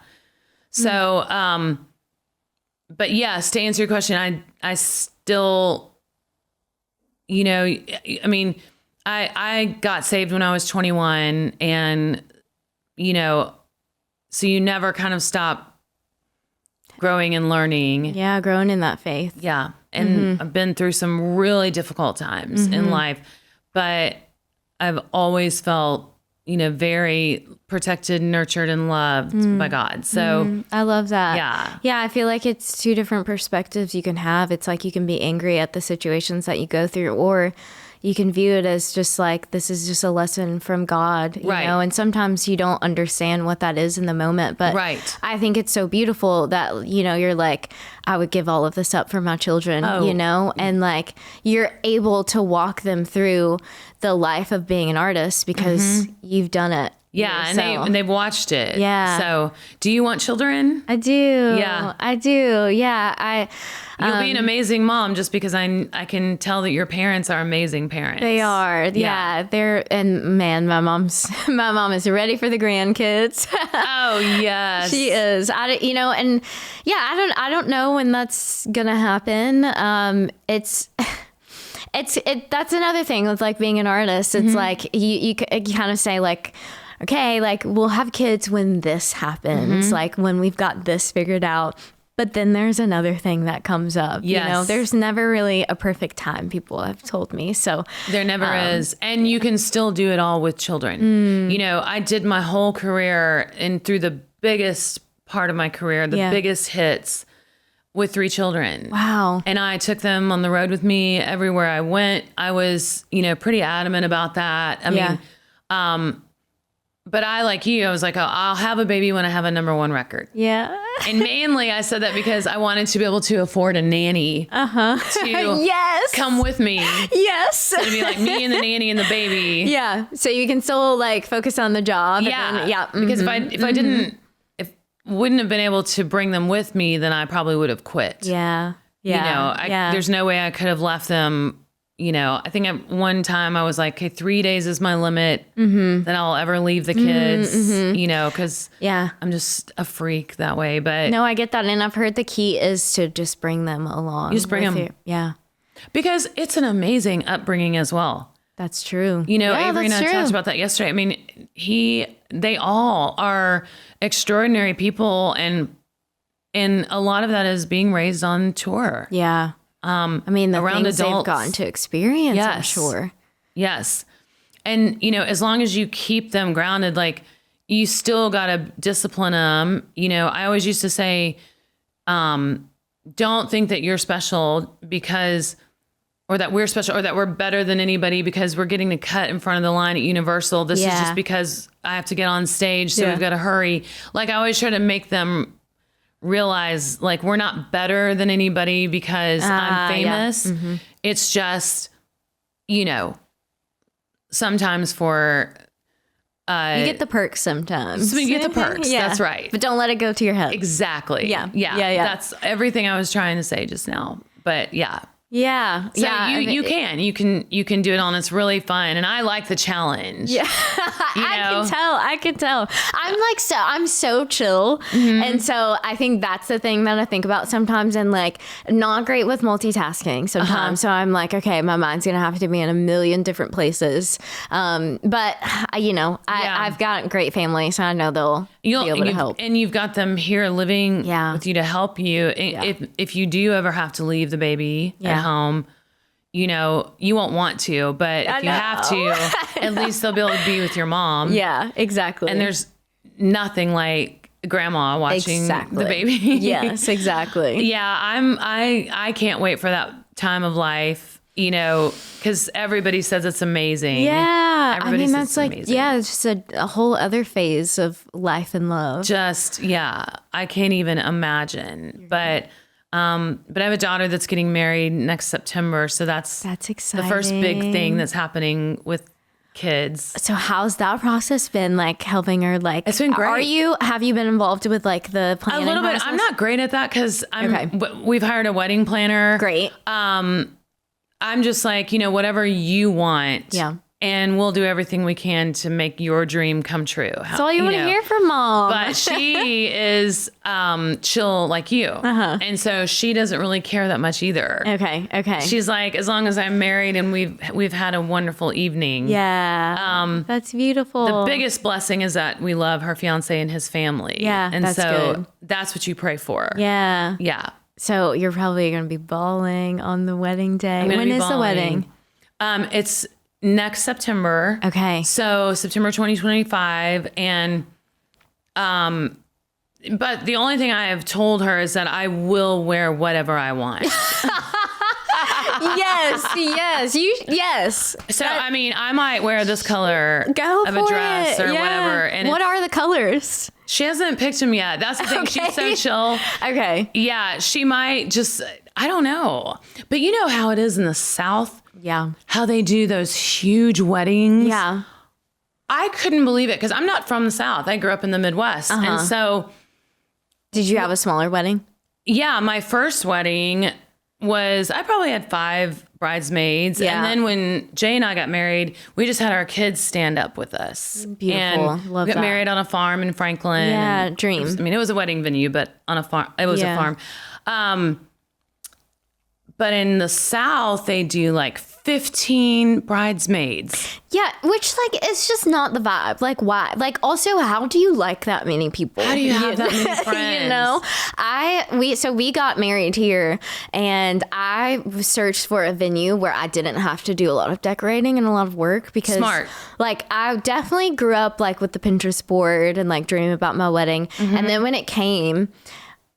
So, but yes, to answer your question, I still, you know, I mean, I got saved when I was 21 and, you know, so you never kind of stop growing and learning. Yeah, growing in that faith. Yeah. And I've been through some really difficult times in life, but I've always felt, very protected, nurtured, and loved by God. So I love that. Yeah. Yeah, I feel like it's two different perspectives you can have. It's like you can be angry at the situations that you go through, or you can view it as just like, this is just a lesson from God, you know? And sometimes you don't understand what that is in the moment, but I think it's so beautiful that, you're like, I would give all of this up for my children, and like, you're able to walk them through the life of being an artist because you've done it. Yeah, and they've watched it. Yeah. So, do you want children? I do. Yeah. I do. Yeah. You'll be an amazing mom just because I can tell that your parents are amazing parents. They are. Yeah. And man, my mom is ready for the grandkids. Oh, yes. She is. I don't know when that's going to happen. That's another thing with like being an artist. It's like you kind of say like, okay, like we'll have kids when this happens, like when we've got this figured out. But then there's another thing that comes up. Yes. There's never really a perfect time, people have told me. So there never is. And you can still do it all with children. I did my whole career and through the biggest part of my career, the biggest hits with 3 children. Wow. And I took them on the road with me everywhere I went. I was, pretty adamant about that. I mean, but I, like you, I was like, oh, I'll have a baby when I have a #1 record. Yeah. And mainly I said that because I wanted to be able to afford a nanny to come with me. Yes. So it'd be like me and the nanny and the baby. Yeah. So you can still like focus on the job. Yeah. Because if I wouldn't have been able to bring them with me, then I probably would have quit. Yeah. Yeah. There's no way I could have left them. I think at one time I was like, okay, 3 days is my limit. Then I'll ever leave the kids, because I'm just a freak that way. But no, I get that. And I've heard the key is to just bring them along. You just bring them. Yeah. Because it's an amazing upbringing as well. That's true. Avery and I talked about that yesterday. I mean, they all are extraordinary people. And a lot of that is being raised on tour. Yeah. I mean, the around things adults, they've gotten to experience, I'm sure. Yes. And, as long as you keep them grounded, like you still got to discipline them. I always used to say, don't think that you're special or that we're special or that we're better than anybody because we're getting to cut in front of the line at Universal. This is just because I have to get on stage. So we've got to hurry. Like I always try to make them realize like we're not better than anybody because I'm famous. Yeah. It's just, sometimes for you get the perks sometimes. So you get the perks. That's right. But don't let it go to your head. Exactly. Yeah. That's everything I was trying to say just now. But yeah. Yeah. So you can do it all and it's really fun. And I like the challenge. Yeah. I can tell. I'm so chill. And so I think that's the thing that I think about sometimes and like not great with multitasking sometimes. So I'm like, okay, my mind's going to have to be in a million different places. But I've got a great family, so I know they'll be able to help. And you've got them here living with you to help you. If you do ever have to leave the baby at home, you won't want to, but if you have to, at least they'll be able to be with your mom. Yeah, exactly. And there's nothing like grandma watching the baby. Yes, exactly. Yeah, I can't wait for that time of life, because everybody says it's amazing. Yeah. Everybody that's like, amazing. It's just a whole other phase of life and love. I can't even imagine. But I have a daughter that's getting married next September. So that's exciting. The first big thing that's happening with kids. So how's that process been like helping her? Like, it's been great. Have you been involved with like the planning a little process? bit. I'm not great at that because we've hired a wedding planner. Great. I'm just like, whatever you want. Yeah. and we'll do everything we can to make your dream come true. That's all you want to hear from Mom. But she is chill like you. And so she doesn't really care that much either. Okay. She's like, as long as I'm married and we've had a wonderful evening. Yeah. That's beautiful. The biggest blessing is that we love her fiance and his family. Yeah, and that's so good. That's what you pray for. Yeah. Yeah. So you're probably going to be bawling on the wedding day. When is the wedding? It's next September. Okay. So September 2025. And, but the only thing I have told her is that I will wear whatever I want. Yes. So, I mean, I might wear this color of a dress or whatever. And what are the colors? She hasn't picked them yet. That's the thing. Okay. She's so chill. Okay. Yeah. She might just, I don't know. But you know how it is in the South? Yeah. How they do those huge weddings? Yeah. I couldn't believe it because I'm not from the South. I grew up in the Midwest. And so. Did you have a smaller wedding? Yeah. My first wedding was, I probably had 5 bridesmaids. Yeah. And then when Jay and I got married, we just had our kids stand up with us. Beautiful. And Love we got that. married on a farm in Franklin. Yeah, and dream. It was a wedding venue, but on a farm. It was a farm. But in the South, they do like 15 bridesmaids. Yeah, which like it's just not the vibe. Like why? Like also, how do you like that many people? How do you have that many friends? You know, we got married here, and I searched for a venue where I didn't have to do a lot of decorating and a lot of work because, Smart. Like I definitely grew up like with the Pinterest board and like dreaming about my wedding, and then when it came,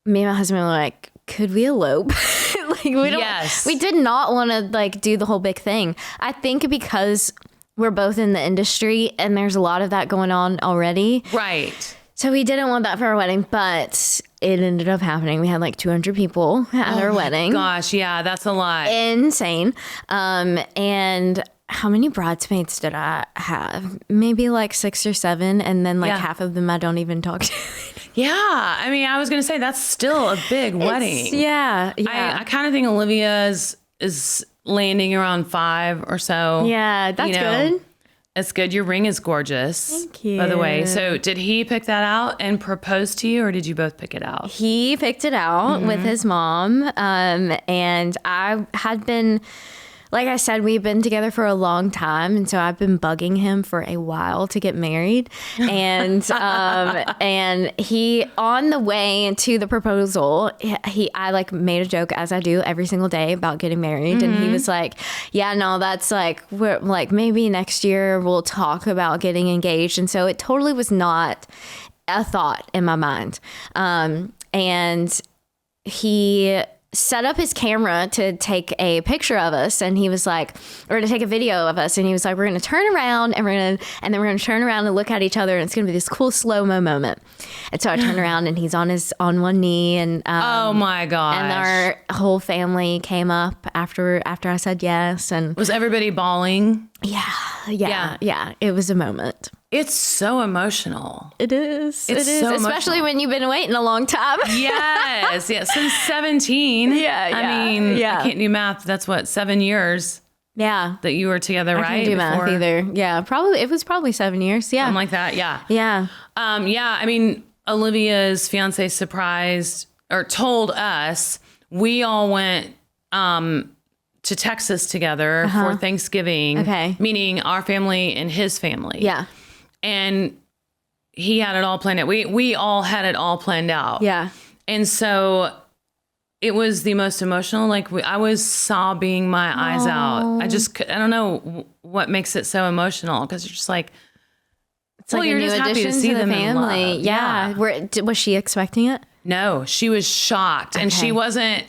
me and my husband were like, could we elope? Like we did not want to like do the whole big thing. I think because we're both in the industry and there's a lot of that going on already. Right. So we didn't want that for our wedding, but it ended up happening. We had like 200 people at our wedding. Gosh, yeah, that's a lot. Insane. And how many bridesmaids did I have? Maybe like 6 or 7, and then like half of them I don't even talk to. Yeah, I mean, I was going to say that's still a big wedding. Yeah. I kind of think Olivia is landing around 5 or so. Yeah, that's good. It's good. Your ring is gorgeous. Thank you. By the way, so did he pick that out and propose to you, or did you both pick it out? He picked it out with his mom, and I had been. Like I said, we've been together for a long time, and so I've been bugging him for a while to get married. And and he, on the way to the proposal, I like made a joke, as I do every single day, about getting married, and he was like, "Yeah, no, that's like we're like maybe next year we'll talk about getting engaged." And so it totally was not a thought in my mind. And he set up his camera to take a picture of us, and he was like, or to take a video of us, and he was like, we're going to turn around and then we're going to turn around and look at each other, and it's going to be this cool slow-mo moment. And so I turned around, and he's on one knee, and oh my gosh, and our whole family came up after I said yes. And was everybody bawling? Yeah, it was a moment. It's so emotional. It is. It's so especially when you've been waiting a long time. Yes, since 17. I mean, I can't do math. That's what, 7 years. Yeah, that you were together, right? I can't do math either. Yeah, probably it was probably 7 years. Yeah, something like that. Yeah. Yeah. I mean, Olivia's fiance surprised or told us we all went to Texas together for Thanksgiving. Okay, meaning our family and his family. Yeah. And he had it all planned out. We all had it all planned out. Yeah. And so it was the most emotional. Like I was sobbing my eyes out. I don't know what makes it so emotional, because you're just like, it's like you're just happy to see the family. Yeah. Was she expecting it? No, she was shocked, and she wasn't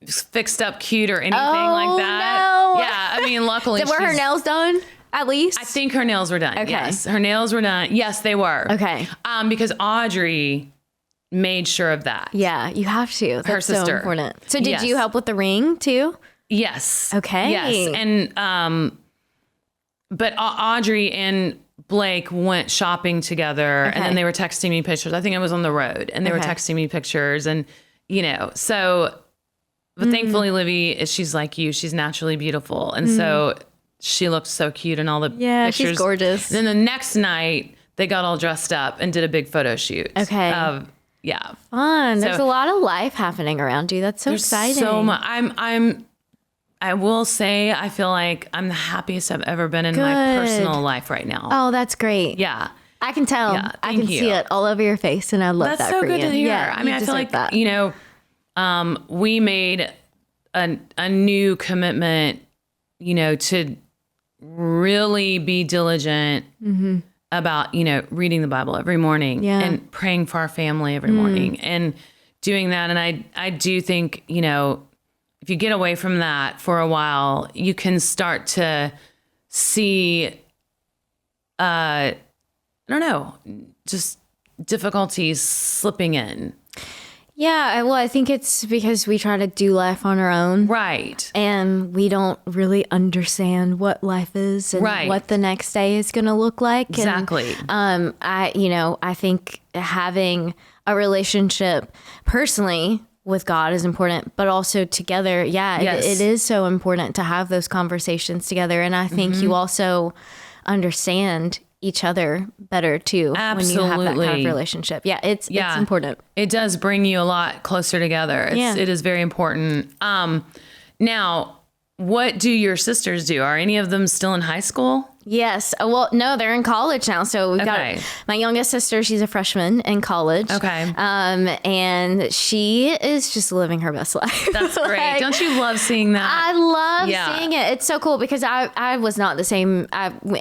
fixed up cute or anything like that. No. Yeah. I mean, luckily, were her nails done? At least? I think her nails were done. Okay. Yes, her nails were done. Yes, they were. Okay. Because Audrey made sure of that. Yeah, you have to. That's her sister. So important. So did you help with the ring too? Yes. Okay. Yes. And but Audrey and Blake went shopping together, and then they were texting me pictures. I think I was on the road, and they were texting me pictures, and so. But thankfully, Livy, she's like you. She's naturally beautiful, and so she looked so cute in all the pictures. She's gorgeous. And then the next night, they got all dressed up and did a big photo shoot. Okay. Fun. There's a lot of life happening around you. That's so exciting. So much. I will say, I feel like I'm the happiest I've ever been in my personal life right now. Oh, that's great. Yeah. I can tell. Yeah, I can see it all over your face, and I love that for you. That's so good to hear. Yeah, I mean, I feel like that. We made a new commitment, to really be diligent about, reading the Bible every morning and praying for our family every morning and doing that. And I do think, if you get away from that for a while, you can start to see, I don't know, just difficulties slipping in. Yeah, well, I think it's because we try to do life on our own. Right. And we don't really understand what life is and what the next day is going to look like. Exactly. And, I think having a relationship personally with God is important, but also together. Yeah, it is so important to have those conversations together. And I think you also understand each other better too. Absolutely. When you have that kind of relationship. Yeah, it's important. It does bring you a lot closer together. It is very important. Now, what do your sisters do? Are any of them still in high school? Yes. Well, no, they're in college now. So we've got my youngest sister. She's a freshman in college. Okay. And she is just living her best life. That's great. Don't you love seeing that? I love seeing it. It's so cool because I was not the same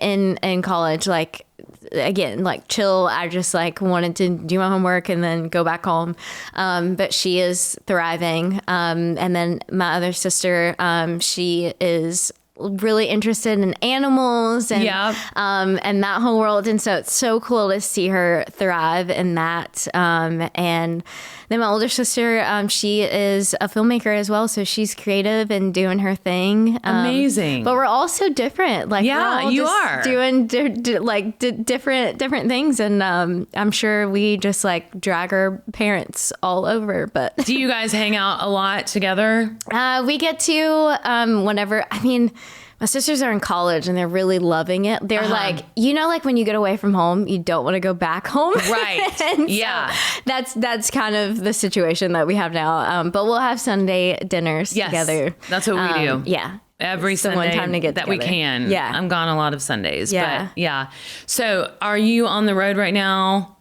in college. Like, again, like chill. I just like wanted to do my homework and then go back home. But she is thriving. And then my other sister, she is really interested in animals and that whole world. And so it's so cool to see her thrive in that. And then my older sister, she is a filmmaker as well. So she's creative and doing her thing. Amazing. But we're all so different. Like, we're all you just are doing different things. And I'm sure we just like drag our parents all over. But do you guys hang out a lot together? We get to whenever. I mean, my sisters are in college and they're really loving it. They're like, like when you get away from home, you don't want to go back home. Right. So that's kind of the situation that we have now. But we'll have Sunday dinners together. That's what we do. Yeah. Every Sunday one time to get that together. we can. Yeah. I'm gone a lot of Sundays. Yeah. But so are you on the road right now?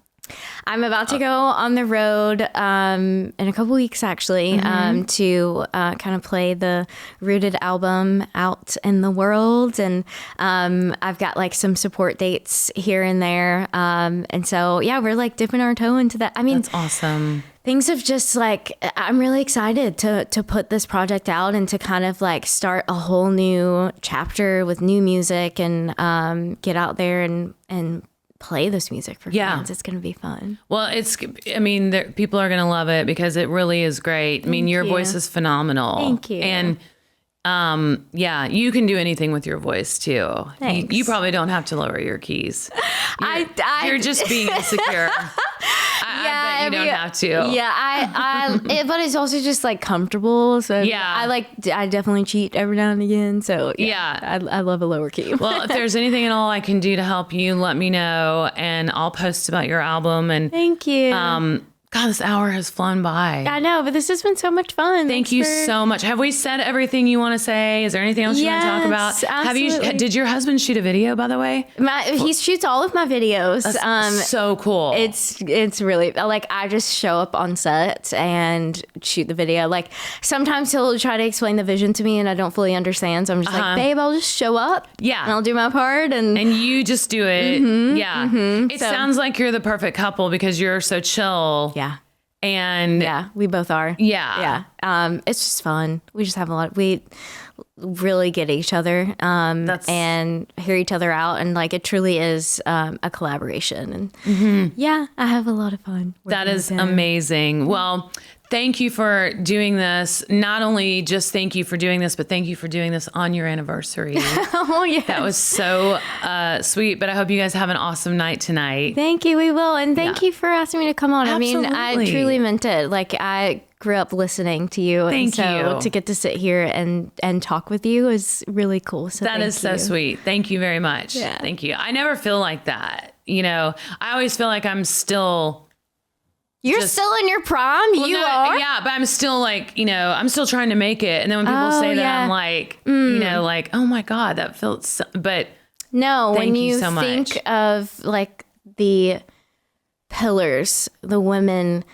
I'm about to go on the road in a couple weeks, actually, to kind of play the Rooted album out in the world. And I've got like some support dates here and there. And so, we're like dipping our toe into that. I mean, that's awesome. Things have just like, I'm really excited to put this project out and to kind of like start a whole new chapter with new music and get out there and play this music for fans. It's going to be fun. Well, people are going to love it because it really is great. Your voice is phenomenal. Thank you. And you can do anything with your voice too. Thanks. You probably don't have to lower your keys. You're just being insecure. I bet you don't have to. Yeah, but it's also just like comfortable. So I definitely cheat every now and again. So I love a lower key. Well, if there's anything at all I can do to help you, let me know, and I'll post about your album. And thank you. God, this hour has flown by. I know, but this has been so much fun. Thank you so much. Have we said everything you want to say? Is there anything else you want to talk about? Absolutely. Did your husband shoot a video, by the way? He shoots all of my videos. That's so cool. It's really like I just show up on set and shoot the video. Like sometimes he'll try to explain the vision to me and I don't fully understand. So I'm just like, babe, I'll just show up. Yeah. And I'll do my part. And you just do it. It sounds like you're the perfect couple because you're so chill. Yeah. And we both are. Yeah. It's just fun. We just have we really get each other and hear each other out. And like, it truly is a collaboration. And I have a lot of fun. That is amazing. Well, thank you for doing this. Not only just thank you for doing this, but thank you for doing this on your anniversary. Oh, yeah. That was so sweet. But I hope you guys have an awesome night tonight. Thank you. We will. And thank you for asking me to come on. Absolutely. I mean, I truly meant it. Like, I grew up listening to you. Thank you. To get to sit here and talk with you is really cool. So that is so sweet. Thank you very much. Yeah. Thank you. I never feel like that. You know, I always feel like I'm still... You're still in your prime? Well, you are? Yeah, but I'm still like, you know, I'm still trying to make it. And then when people say that, I'm like, you know, like, oh my God, that feels so... But no, thank when you so think much. of like the pillars, the women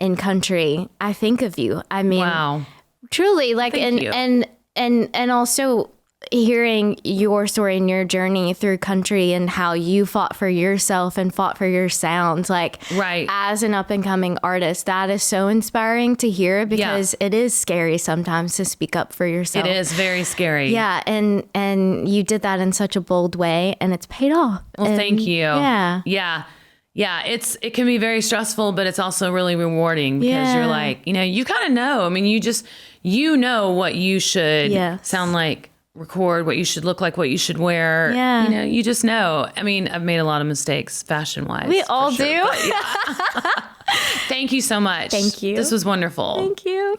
in country, I think of you. I mean, wow. Truly, like, Thank you. and also hearing your story and your journey through country and how you fought for yourself and fought for your sound, like, right. As an up and coming artist, that is so inspiring to hear, because it is scary sometimes to speak up for yourself. It is very scary. Yeah. And you did that in such a bold way, and it's paid off. Well, thank you. Yeah. Yeah. Yeah, it can be very stressful, but it's also really rewarding because you're like, you know, you kind of know. I mean, you know what you should sound like, record, what you should look like, what you should wear. Yeah. You know, you just know. I mean, I've made a lot of mistakes fashion-wise. We all do. But, yeah. Thank you so much. Thank you. This was wonderful. Thank you.